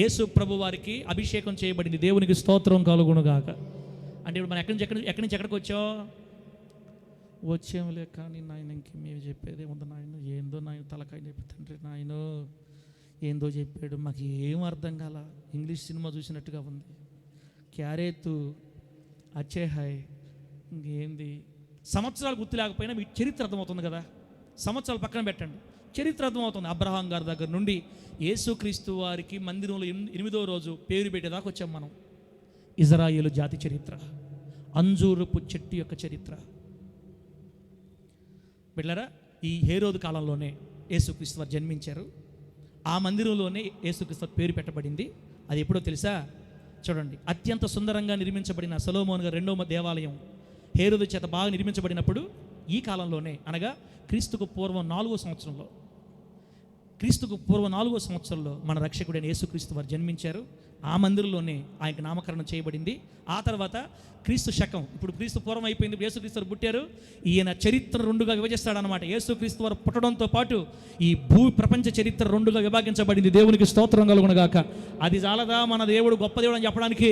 యేసు ప్రభు వారికి అభిషేకం చేయబడింది. దేవునికి స్తోత్రం కలుగునుగాక. అంటే ఇప్పుడు మనం ఎక్కడి నుంచి ఎక్కడికి వచ్చాములే, కానీ నాయన ఇంక మేము చెప్పేది ఏముంది నాయన, ఏందో నాయన తలకాయ చెప్పి తండ్రి నాయన ఏందో చెప్పాడు, మాకు ఏం అర్థం కాల, ఇంగ్లీష్ సినిమా చూసినట్టుగా ఉంది, క్యారేతు అచ్చే హాయ్, ఇంకేంది. సంవత్సరాలు గుర్తు లేకపోయినా మీకు చరిత్ర అర్థమవుతుంది కదా, సంవత్సరాలు పక్కన పెట్టండి, చరిత్ర అర్థమవుతుంది. అబ్రహాం గారి దగ్గర నుండి యేసుక్రీస్తు వారికి మందిరంలో 8వ రోజు పేరు పెట్టేదాకా వచ్చాం మనం. ఇజ్రాయేలు జాతి చరిత్ర, అంజూరపు చెట్టు యొక్క చరిత్ర. బిడ్డలారా, ఈ హేరోదు కాలంలోనే యేసుక్రీస్తు వారు జన్మించారు. ఆ మందిరంలోనే యేసుక్రీస్తు వారి పేరు పెట్టబడింది. అది ఎప్పుడో తెలుసా? చూడండి, అత్యంత సుందరంగా నిర్మించబడిన సొలొమోను గారి 2వ దేవాలయం హేరోదు చేత బాగా నిర్మించబడినప్పుడు ఈ కాలంలోనే, అనగా క్రీస్తుకు పూర్వం 4వ సంవత్సరంలో మన రక్షకుడైన యేసుక్రీస్తు వారు జన్మించారు. ఆ మందిరంలోనే ఆయనకు నామకరణం చేయబడింది. ఆ తర్వాత క్రీస్తు శకం, ఇప్పుడు క్రీస్తు పూర్వం అయిపోయింది, ఇప్పుడు యేసుక్రీస్తు వారు పుట్టారు. ఈయన చరిత్ర 2గా విభజిస్తాడనమాట. యేసుక్రీస్తు వారు పుట్టడంతో పాటు ఈ ప్రపంచ చరిత్ర 2గా విభాగించబడింది. దేవునికి స్తోత్రం కలుగునుగాక. అది చాలదా మన దేవుడు గొప్ప దేవుడు అని చెప్పడానికి?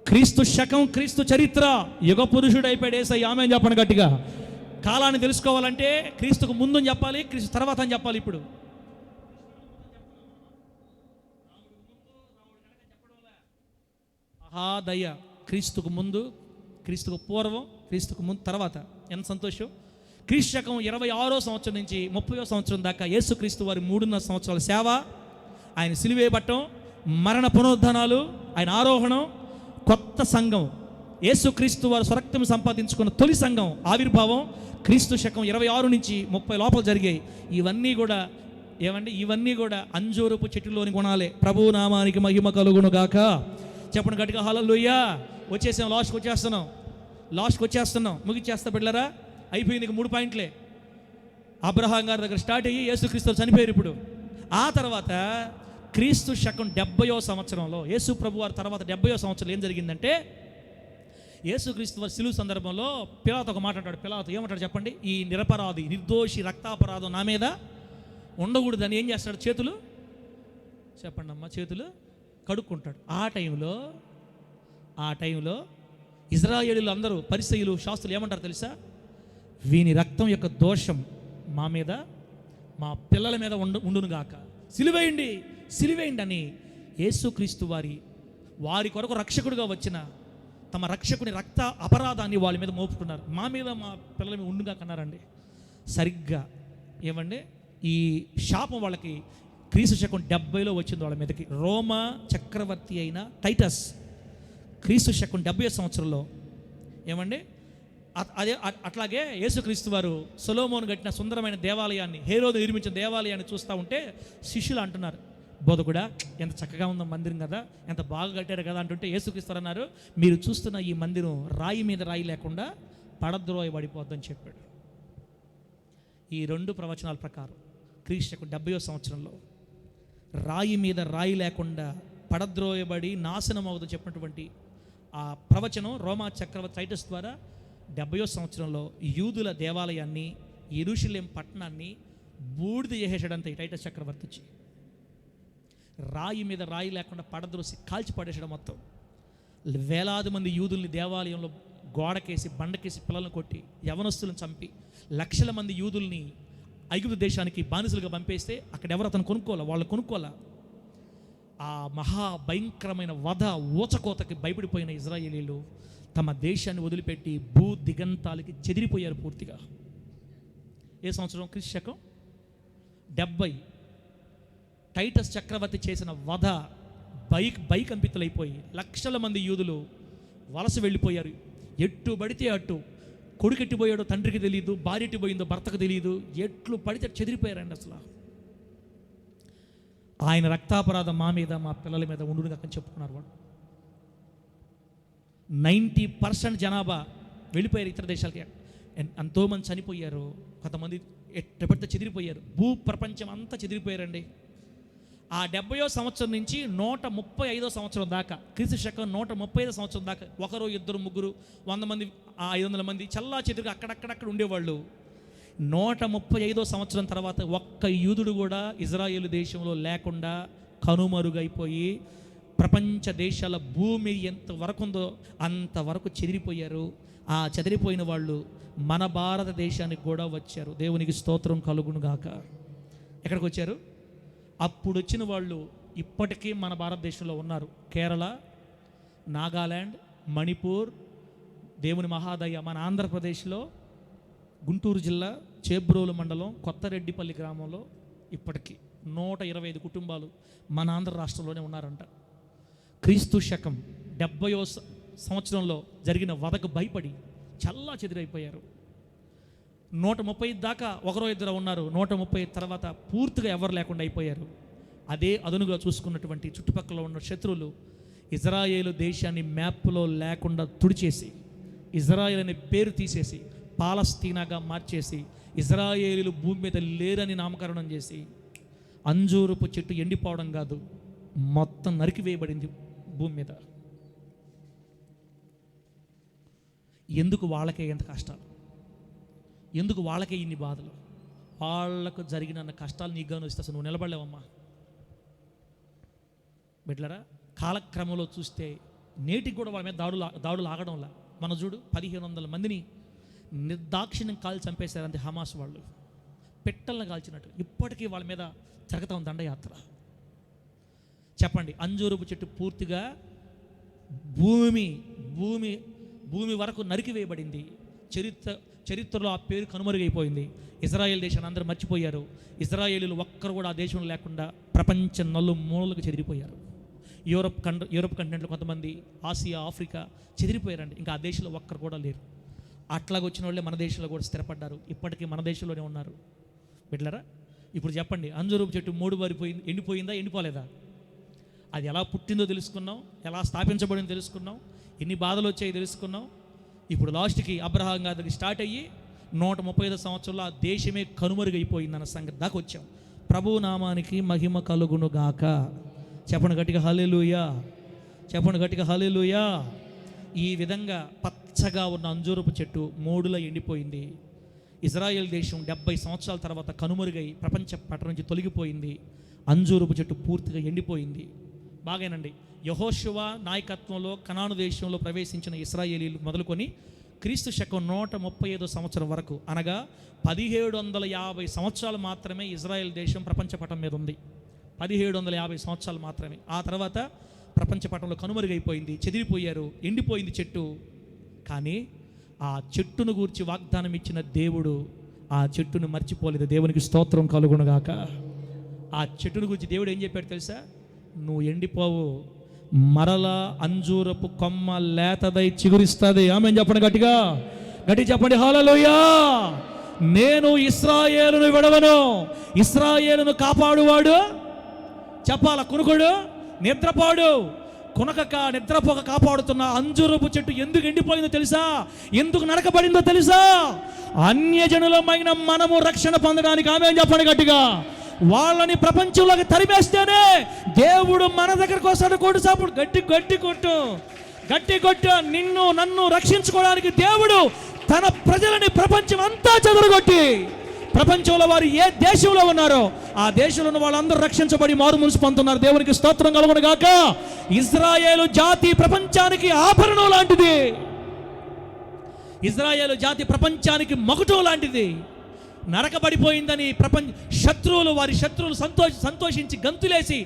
క్రీస్తు శకం, క్రీస్తు చరిత్ర, యుగ పురుషుడు అయిపోయాడు యేసయ్య. ఆమె అని చెప్పండి గట్టిగా. కాలాన్ని తెలుసుకోవాలంటే క్రీస్తుకు ముందు అని చెప్పాలి, క్రీస్తు తర్వాత అని చెప్పాలి. ఇప్పుడు దయ, క్రీస్తుకు ముందు, క్రీస్తుకు పూర్వం, క్రీస్తుకు ముందు, తర్వాత. ఎంత సంతోషం! క్రీస్తు శకం 26వ సంవత్సరం నుంచి 30వ సంవత్సరం దాకా యేసుక్రీస్తు వారి 3.5 సంవత్సరాల సేవ, ఆయన సిలువేయబట్టం, మరణ పునరుద్ధానాలు, ఆయన ఆరోహణం, కొత్త సంఘం, యేసుక్రీస్తు వారు స్వరక్తం సంపాదించుకున్న తొలి సంఘం ఆవిర్భావం క్రీస్తు శకం 26 నుంచి 30 లోపల జరిగాయి. ఇవన్నీ కూడా అంజూరపు చెట్టులోని గుణాలే. ప్రభు నామానికి మహిమ కలుగును గాక. చెప్పండి గట్టిగా హల్లెలూయా. లాస్ట్కి వచ్చేస్తున్నాం, ముగిచ్చేస్తా బిడ్డలారా. అయిపోయింది, ఇక 3 పాయింట్లే. అబ్రహాం గారి దగ్గర స్టార్ట్ అయ్యి యేసుక్రీస్తు చనిపోయారు. ఇప్పుడు ఆ తర్వాత క్రీస్తు శకం 70వ సంవత్సరంలో, యేసు ప్రభు వారి తర్వాత 70వ సంవత్సరంలో ఏం జరిగిందంటే, యేసుక్రీస్తు వారి సిలువ సందర్భంలో పిలాతు ఒక మాట అంటాడు. పిలాతు ఏమంటాడు చెప్పండి? ఈ నిరపరాధి, నిర్దోషి, రక్తాపరాధం నా మీద ఉండకూడదని ఏం చేస్తాడు? చెప్పండి అమ్మా, చేతులు కడుక్కుంటాడు. ఆ టైంలో ఇజ్రాయేలీలు అందరూ, పరిసయ్యులు, శాస్త్రులు ఏమంటారు తెలుసా? వీని రక్తం యొక్క దోషం మా మీద, మా పిల్లల మీద ఉండునుగాక, సిలువేయండి అని యేసుక్రీస్తు వారి కొరకు రక్షకుడిగా వచ్చిన తమ రక్షకుని రక్త అపరాధాన్ని వాళ్ళ మీద మోపుకున్నారు. మా మీద, మా పిల్లల మీద ఉండుగా కన్నారండి. సరిగ్గా ఏమండి, ఈ శాపం వాళ్ళకి క్రీస్తు శకం 70లో వచ్చింది వాళ్ళ మీదకి. రోమా చక్రవర్తి అయిన టైటస్ క్రీస్తు శకం 70వ సంవత్సరంలో ఏమండి, అట్లాగే యేసుక్రీస్తు వారు సొలొమోను కట్టిన సుందరమైన దేవాలయాన్ని, హేరోదు నిర్మించిన దేవాలయాన్ని చూస్తూ ఉంటే శిష్యులు అంటున్నారు, బోధకుడా ఎంత చక్కగా ఉందో మందిరం కదా, ఎంత బాగా కట్టారు కదా అంటుంటే యేసుక్రీస్తు అన్నారు, మీరు చూస్తున్న ఈ మందిరం రాయి మీద రాయి లేకుండా పడద్రోయబడిపోద్దని చెప్పాడు. ఈ 2 ప్రవచనాల ప్రకారం క్రీస్తుకు 70వ సంవత్సరంలో రాయి మీద రాయి లేకుండా పడద్రోయబడి నాశనం అవుతుందని చెప్పినటువంటి ఆ ప్రవచనం రోమా చక్రవర్తి టైటస్ ద్వారా 70వ సంవత్సరంలో యూదుల దేవాలయాన్ని, యెరూషలేం పట్టణాన్ని బూడిద చేసేసాడంత ఈ టైటస్ చక్రవర్తి వచ్చి. రాయి మీద రాయి లేకుండా పడద్రోసి కాల్చి పడేసడం మొత్తం. వేలాది మంది యూదుల్ని దేవాలయంలో గోడకేసి, బండకేసి, పిల్లలను కొట్టి, యవనస్తులను చంపి, లక్షల మంది యూదుల్ని ఐగుప్తు దేశానికి బానిసలుగా పంపేస్తే అక్కడ ఎవరు అతను వాళ్ళు కొనుక్కోలా. ఆ మహా భయంకరమైన వధ ఊచకోతకి భయపడిపోయిన ఇజ్రాయేలీలు తమ దేశాన్ని వదిలిపెట్టి భూ దిగంతాలకి చెదిరిపోయారు పూర్తిగా. ఏ సంవత్సరం? క్రీస్తు శకం 70. టైటస్ చక్రవర్తి చేసిన వధ భయకంపితులైపోయి లక్షల మంది యూదులు వలస వెళ్ళిపోయారు. ఎట్టు పడితే అట్టు, కొడుకెట్టిపోయాడో తండ్రికి తెలియదు, భార్య ఎట్టిపోయిందో భర్తకు తెలియదు, ఎట్లు పడితే చెదిరిపోయారండి. అసలు ఆయన రక్తాపరాధం మా మీద, మా పిల్లల మీద ఉండుగా అని చెప్పుకున్నారు. వాడు 90% జనాభా వెళ్ళిపోయారు ఇతర దేశాలకి. ఎంతోమంది చనిపోయారు, కొంతమంది ఎట్టబడితే చెదిరిపోయారు. భూ ప్రపంచం అంతా చెదిరిపోయారండి. ఆ 70వ సంవత్సరం నుంచి 135వ సంవత్సరం దాకా, క్రీస్తు శకం 135వ సంవత్సరం దాకా 1, 2, 3, 100 మంది, 500 మంది చల్లా చెదురుగా అక్కడక్కడక్కడ ఉండేవాళ్ళు. 135వ సంవత్సరం తర్వాత ఒక్క యూదుడు కూడా ఇజ్రాయేలు దేశంలో లేకుండా కనుమరుగైపోయి ప్రపంచ దేశాల భూమి ఎంత వరకు ఉందో అంతవరకు చెదిరిపోయారు. ఆ చెదిరిపోయిన వాళ్ళు మన భారతదేశానికి కూడా వచ్చారు. దేవునికి స్తోత్రం కలుగును గాక. ఎక్కడికి వచ్చారు? అప్పుడు వచ్చిన వాళ్ళు ఇప్పటికీ మన భారతదేశంలో ఉన్నారు. కేరళ, నాగాల్యాండ్, మణిపూర్, దేవుని మహాదయ మన ఆంధ్రప్రదేశ్లో గుంటూరు జిల్లా చేబ్రోలు మండలం కొత్తరెడ్డిపల్లి గ్రామంలో ఇప్పటికీ 125 కుటుంబాలు మన ఆంధ్ర రాష్ట్రంలోనే ఉన్నారంట. క్రీస్తు శకం 70వ సంవత్సరంలో జరిగిన వధకు భయపడి చల్లా చెదిరైపోయారు. 130 దాకా ఒకరో ఇద్దరు ఉన్నారు. 130 తర్వాత పూర్తిగా ఎవరు లేకుండా అయిపోయారు. అదే అదునుగా చూసుకున్నటువంటి చుట్టుపక్కల ఉన్న శత్రువులు ఇజ్రాయేలు దేశాన్ని మ్యాప్లో లేకుండా తుడిచేసి, ఇజ్రాయేల్ అనే పేరు తీసేసి పాలస్తీనాగా మార్చేసి, ఇజ్రాయేలీలు భూమి మీద లేరని నామకరణం చేసి, అంజూరపు చెట్టు ఎండిపోవడం కాదు, మొత్తం నరికివేయబడింది భూమి మీద. ఎందుకు వాళ్ళకే ఎంత కష్టాలు? ఎందుకు వాళ్ళకే ఇన్ని బాధలు? వాళ్లకు జరిగిన కష్టాలు నీకు గాను వస్తే అసలు నువ్వు నిలబడలేవమ్మా. బిడ్డలారా, కాలక్రమంలో చూస్తే నేటికి కూడా వాళ్ళ మీద దాడులు ఆగడంలా. మన చూడు, 1500 మందిని నిర్దాక్షిణ్యం కాల్చి చంపేశారు అంతే హమాస్ వాళ్ళు, పెట్టలను కాల్చినట్టు. ఇప్పటికీ వాళ్ళ మీద జరుగుతా ఉంది దండయాత్ర. చెప్పండి, అంజూరపు చెట్టు పూర్తిగా భూమి వరకు నరికివేయబడింది. చరిత్రలో ఆ పేరు కనుమరుగైపోయింది. ఇజ్రాయేల్ దేశాన్ని అందరూ మర్చిపోయారు. ఇజ్రాయేలీలు ఒక్కరు కూడా ఆ దేశంలో లేకుండా ప్రపంచ నలుమూలలకు చెదిరిపోయారు. యూరప్ కంటినెంట్లో కొంతమంది, ఆసియా, ఆఫ్రికా చెదిరిపోయారండి. ఇంకా ఆ దేశంలో ఒక్కరు కూడా లేరు. అట్లాగ వచ్చిన వాళ్ళే మన దేశంలో కూడా స్థిరపడ్డారు. ఇప్పటికీ మన దేశంలోనే ఉన్నారు. బిడ్డలారా, ఇప్పుడు చెప్పండి, అంజూరపు చెట్టు ఎండిపోయిందా, ఎండిపోలేదా? అది ఎలా పుట్టిందో తెలుసుకున్నాం, ఎలా స్థాపించబడిందో తెలుసుకున్నాం, ఎన్ని బాధలు వచ్చాయో తెలుసుకున్నాం. ఇప్పుడు లాస్ట్కి అబ్రహాం గారికి స్టార్ట్ అయ్యి 135 సంవత్సరంలో ఆ దేశమే కనుమరుగైపోయిందన్న సంగతి దాకా వచ్చాం. ప్రభు నామానికి మహిమ కలుగును గాక. చెప్పండి గట్టిగా హల్లెలూయా, చెప్పండి గట్టిగా హల్లెలూయా. ఈ విధంగా పచ్చగా ఉన్న అంజూరపు చెట్టు 3లో ఎండిపోయింది. ఇజ్రాయెల్ దేశం 70 సంవత్సరాల తర్వాత కనుమరుగై ప్రపంచ పట్టణం నుంచి తొలగిపోయింది. అంజూరపు చెట్టు పూర్తిగా ఎండిపోయింది. బాగేనండి, యెహోషువ నాయకత్వంలో కనాను దేశంలో ప్రవేశించిన ఇశ్రాయేలీలు మొదలుకొని క్రీస్తు శకం 135 సంవత్సరం వరకు, అనగా 1750 సంవత్సరాలు మాత్రమే ఇజ్రాయెల్ దేశం ప్రపంచ పటం మీద ఉంది. 1750 సంవత్సరాలు మాత్రమే. ఆ తర్వాత ప్రపంచ పటంలో కనుమరుగైపోయింది, చెదిరిపోయారు, ఎండిపోయింది చెట్టు. కానీ ఆ చెట్టును గూర్చి వాగ్దానం ఇచ్చిన దేవుడు ఆ చెట్టును మర్చిపోలేదు. దేవునికి స్తోత్రం కలుగునుగాక. ఆ చెట్టును గురించి దేవుడు ఏం చెప్పాడు తెలుసా? నువ్వు ఎండిపోవు, మరలా అంజూరపు కొమ్మ లేతదై చిగురిస్తుంది. ఆమేన్ చెప్పండి గట్టిగా, గట్టి చెప్పండి హల్లెలూయా. నేను ఇశ్రాయేలును విడవను. ఇశ్రాయేలును కాపాడువాడు చెప్పాల, కునుకుడు నిద్రపోడు. కొనకక నిద్రపోక కాపాడుతున్న అంజూరపు చెట్టు ఎందుకు ఎండిపోయిందో తెలుసా? ఎందుకు నరకబడిందో తెలుసా? అన్యజనులమైన మనము రక్షణ పొందడానికి. ఆమేన్ చెప్పండి గట్టిగా. వాళ్ళని ప్రపంచంలోకి తరిమేస్తేనే దేవుడు మన దగ్గరకు వస్తాడు. కొట్టు సాపుడు, గట్టి కొట్టు. నిన్ను నన్ను రక్షించుకోవడానికి దేవుడు తన ప్రజలని ప్రపంచం అంతా చెదరగొట్టి, ప్రపంచంలో వారు ఏ దేశంలో ఉన్నారో ఆ దేశంలో ఉన్న వాళ్ళందరూ రక్షించబడి మారు మనసు పొందుతున్నారు. దేవునికి స్తోత్రం కలుగును గాక. ఇజ్రాయేలు జాతి ప్రపంచానికి ఆభరణం లాంటిది. ఇజ్రాయేలు జాతి ప్రపంచానికి మకుటం లాంటిది. నరకబడిపోయిందని వారి శత్రువులు సంతోషించి గంతులేసి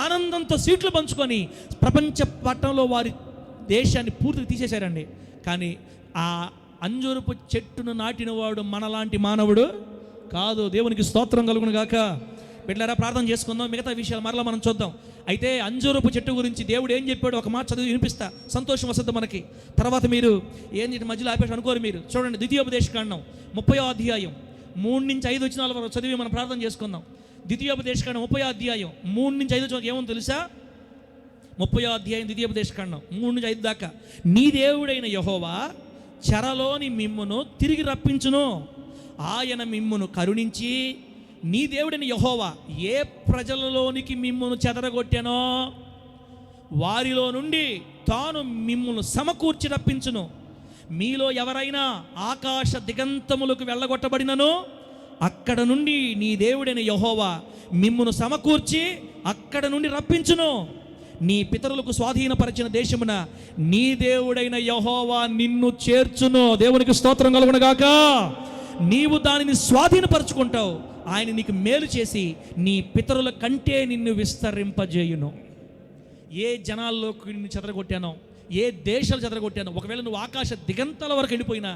ఆనందంతో సీట్లు పంచుకొని ప్రపంచ పట్టణంలో వారి దేశాన్ని పూర్తిగా తీసేశారండి. కానీ ఆ అంజూరపు చెట్టును నాటినవాడు మనలాంటి మానవుడు కాదు. దేవునికి స్తోత్రం కలుగును గాక. బిడ్డలారా, ప్రార్థన చేసుకుందాం. మిగతా విషయాలు మరలా మనం చూద్దాం. అయితే అంజూరపు చెట్టు గురించి దేవుడు ఏం చెప్పాడు ఒక మాట చదివి వినిపిస్తా, సంతోషం వస్తుంది మనకి. తర్వాత మీరు ఏంటి మధ్యలో ఆపేసి అనుకోరు. మీరు చూడండి, ద్వితీయోపదేశకాండం 30వ అధ్యాయం 3-5 వచనాల వరకు చదివి మనం ప్రార్థన చేసుకుందాం. ద్వితీయోపదేశకాండం 30వ అధ్యాయం 3-5 వచనాలు ఏమో తెలుసా? 30వ అధ్యాయం ద్వితీయోపదేశకాండం 3-5 దాకా. నీ దేవుడైన యెహోవా చెరలోని మిమ్మును తిరిగి రప్పించును. ఆయన మిమ్మును కరుణించి, నీ దేవుడైన యెహోవా ఏ ప్రజలలోనికి మిమ్మును చెదరగొట్టెనో వారిలో నుండి తాను మిమ్మును సమకూర్చి రప్పించును. మీలో ఎవరైనా ఆకాశ దిగంతములకు వెళ్ళగొట్టబడినను అక్కడ నుండి నీ దేవుడైన యెహోవా మిమ్మును సమకూర్చి అక్కడ నుండి రప్పించును. నీ పితరులకు స్వాధీనపరిచిన దేశమున నీ దేవుడైన యెహోవా నిన్ను చేర్చును. దేవునికి స్తోత్రం కలుగునుగాక. నీవు దానిని స్వాధీనపరచుకుంటావు. ఆయన నీకు మేలు చేసి నీ పితరుల కంటే నిన్ను విస్తరింపజేయును. ఏ జనాల్లోకి నిన్ను చెదరగొట్టానో, ఏ దేశాలు చెదరగొట్టానో, ఒకవేళ నువ్వు ఆకాశ దిగంతాల వరకు వెళ్ళిపోయినా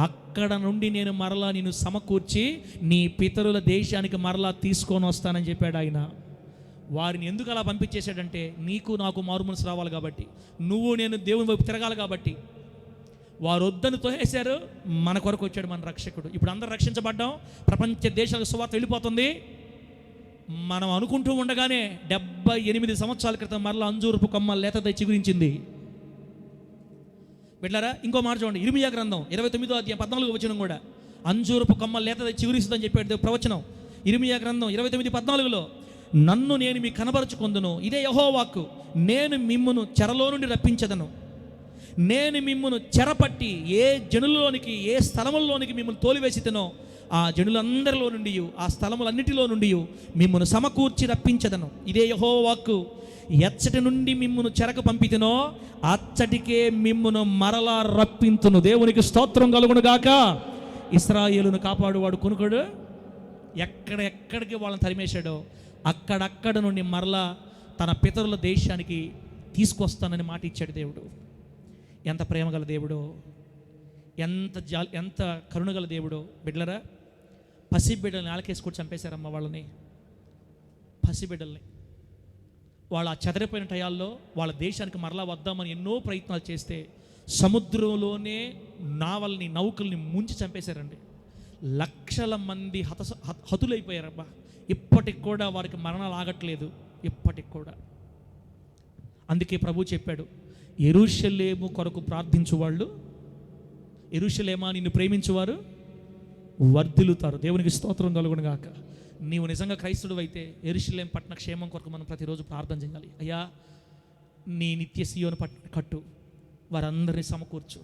అక్కడ నుండి నేను మరలా నిన్ను సమకూర్చి నీ పితరుల దేశానికి మరలా తీసుకొని వస్తానని చెప్పాడు ఆయన. వారిని ఎందుకు అలా పంపించేశాడంటే నీకు నాకు మారుమనసు రావాలి కాబట్టి, నువ్వు నేను దేవుని వైపు తిరగాలి కాబట్టి. వారు వద్దని తోసేశారు, మన కొరకు వచ్చాడు మన రక్షకుడు. ఇప్పుడు అందరూ రక్షించబడ్డాం, ప్రపంచ దేశాలకు సువార్త వెళ్ళిపోతుంది. మనం అనుకుంటూ ఉండగానే 78 సంవత్సరాల క్రితం మరలా అంజూరపు కొమ్మ లేతదై చిగురించింది. బిడ్డలారా, ఇంకో మాట చూడండి, ఇర్మియా గ్రంథం 29వ అధ్యాయం 14వ వచనం కూడా అంజూరపు కొమ్మ లేతదై చిగురిస్తుందని చెప్పాడు ప్రవచనం. ఇర్మియా గ్రంథం 29:14లో నన్ను నేను మీకు కనబరుచుకొందును, ఇదే యెహోవా వాక్కు, నేను మిమ్మును చెరలో నుండి రప్పించదను, నేను మిమ్మును చెరపట్టి ఏ జనులలోనికి ఏ స్థలముల్లోనికి మిమ్మల్ని తోలివేసితనో ఆ జనులందరిలో నుండి ఆ స్థలములన్నిటిలో నుండి మిమ్మును సమకూర్చి రప్పించదను. ఇదే యెహోవా వాక్కు, ఎచ్చటి నుండి మిమ్మును చెరకు పంపితనో అచ్చటికే మిమ్మును మరలా రప్పింతును. దేవునికి స్తోత్రం కలుగునుగాక. ఇశ్రాయేలును కాపాడువాడు కొనుకడు. ఎక్కడికి వాళ్ళని తరిమేశాడో అక్కడక్కడ నుండి మరలా తన పితరుల దేశానికి తీసుకొస్తానని మాట ఇచ్చాడు దేవుడు. ఎంత ప్రేమగల దేవుడో, ఎంత కరుణగల దేవుడో. బిడ్డలరా, పసిబిడ్డల్ని ఆలకేసుకొని చంపేశారమ్మ వాళ్ళని, పసిబిడ్డల్ని. వాళ్ళు ఆ చెదరిపోయిన టయాల్లో వాళ్ళ దేశానికి మరలా వద్దామని ఎన్నో ప్రయత్నాలు చేస్తే సముద్రంలోనే నౌకల్ని ముంచి చంపేశారండి. లక్షల మంది హతులైపోయారబ్బా. ఇప్పటికి కూడా వారికి మరణాలు ఆగట్లేదు, ఇప్పటికి కూడా. అందుకే ప్రభు చెప్పాడు, యెరూషలేము కొరకు ప్రార్థించువాళ్ళు, యెరూషలేమా నిన్ను ప్రేమించువారు వర్ధిల్లుతారు. దేవునికి స్తోత్రం కలుగునుగాక. నీవు నిజంగా క్రైస్తవుడు అయితే యెరూషలేము పట్టణ క్షేమం కొరకు మనం ప్రతిరోజు ప్రార్థన చేయాలి. అయ్యా, నీ నిత్య సీయోను కట్టు, వారందరినీ సమకూర్చు,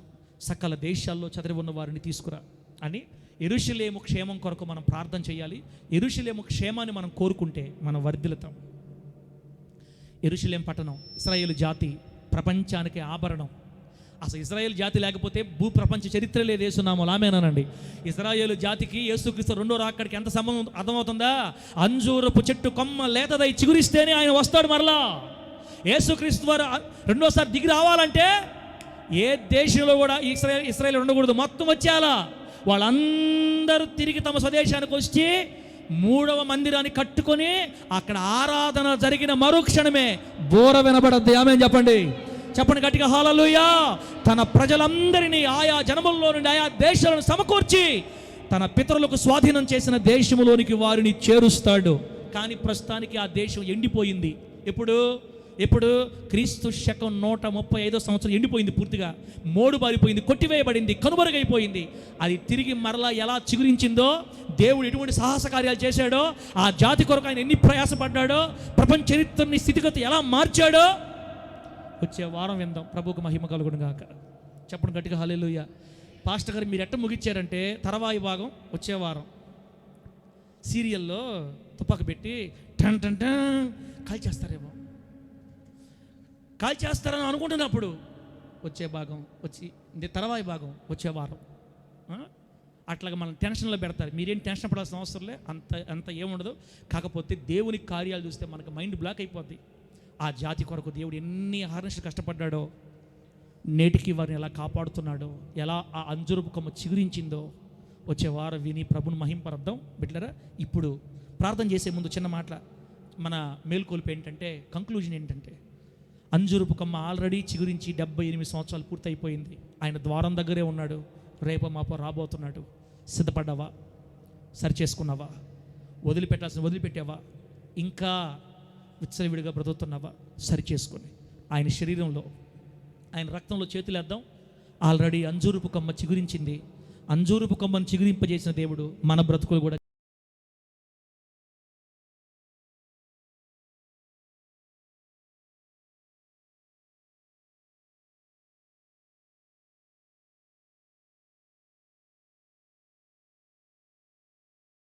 సకల దేశాల్లో చదివి ఉన్న వారిని తీసుకురా అని యెరూషలేము క్షేమం కొరకు మనం ప్రార్థన చేయాలి. యెరూషలేము క్షేమాన్ని మనం కోరుకుంటే మనం వర్ధిల్లుతాం. యెరూషలేము పట్టణం, ఇశ్రాయేలు జాతి ప్రపంచానికి ఆభరణం. అసలు ఇశ్రాయేలు జాతి లేకపోతే భూప్రపంచ చరిత్ర లేదు. యేసునామములో ఆమేనండి. ఇశ్రాయేలు జాతికి యేసుక్రీస్తు రెండో రాకడికి ఎంత సంబంధం అర్థమవుతుందా? అంజూరపు చెట్టు కొమ్మ లేతదై చిగురిస్తేనే ఆయన వస్తాడు మరలా. యేసుక్రీస్తు వారు రెండోసారి దిగి రావాలంటే ఏ దేశంలో కూడా ఇశ్రాయేలు ఉండకూడదు, మొత్తం వచ్చేయాలా. వాళ్ళందరూ తిరిగి తమ స్వదేశానికి వచ్చి 3వ మందిరాన్ని కట్టుకొని అక్కడ ఆరాధన జరిగిన మరుక్షణమే బోర వినబడద్ది. ఆమేన్ చెప్పండి, చెప్పండి గట్టిగా హల్లెలూయా. తన ప్రజలందరినీ ఆయా జనముల్లో నుండి ఆయా దేశాలను సమకూర్చి తన పితరులకు స్వాధీనం చేసిన దేశములోనికి వారిని చేరుస్తాడు. కానీ ప్రస్తుతానికి ఆ దేశం ఎండిపోయింది. ఎప్పుడు క్రీస్తు శకం 135వ సంవత్సరం ఎండిపోయింది, పూర్తిగా మోడు బారిపోయింది, కొట్టివేయబడింది, కనుమరుగైపోయింది. అది తిరిగి మరలా ఎలా చిగురించిందో, దేవుడు ఎటువంటి సాహస కార్యాలు చేశాడో, ఆ జాతి కొరకు ఆయన ఎన్ని ప్రయాసపడ్డాడో, ప్రపంచ చరిత్రని స్థితిగతి ఎలా మార్చాడో వచ్చే వారం విందాం. ప్రభువుకు మహిమ కలుగునుగాక. చెప్పండి గట్టిగా హల్లెలూయా. పాస్టర్ గారు మీరు ఎట్ట ముగిచ్చారంటే తర్వాయి భాగం వచ్చే వారం సీరియల్లో తుపాకు పెట్టి టన్ టన్ టన్ కాల్చేస్తారేమో, కాల్చేస్తారని అనుకుంటున్నప్పుడు వచ్చే భాగం వచ్చి తర్వాయి భాగం వచ్చే వారం. అట్లాగా మనం టెన్షన్లో పెడతారు. మీరేం టెన్షన్ పడాల్సిన అవసరం లే, అంత ఏముండదు. కాకపోతే దేవుని కార్యాలు చూస్తే మనకు మైండ్ బ్లాక్ అయిపోద్ది. ఆ జాతి కొరకు దేవుడు ఎన్ని హార్నెస్లు కష్టపడ్డాడో, నేటికి వారిని ఎలా కాపాడుతున్నాడో, ఎలా ఆ అంజూరపు కొమ్మ చిగురించిందో వచ్చే వారం విని ప్రభుని మహింపరద్దాం. బిడ్డలారా, ఇప్పుడు ప్రార్థన చేసే ముందు చిన్న మాటల మన మేల్కొల్పు ఏంటంటే, కంక్లూజన్ ఏంటంటే, అంజూరపు కొమ్మ ఆల్రెడీ చిగురించి 78 సంవత్సరాలు పూర్తయిపోయింది. ఆయన ద్వారం దగ్గరే ఉన్నాడు. రేపో మాపో రాబోతున్నాడు. సిద్ధపడ్డావా? సరి చేసుకున్నావా? వదిలిపెట్టావా? ఇంకా విచ్చలవిడిగా బ్రతుకుతున్నావా? సరి చేసుకొని ఆయన శరీరంలో, ఆయన రక్తంలో చేతులేద్దాం. ఆల్రెడీ అంజూరపు కొమ్మ చిగురించింది. అంజూరపు కొమ్మను చిగురింపజేసిన దేవుడు మన బ్రతుకులు కూడా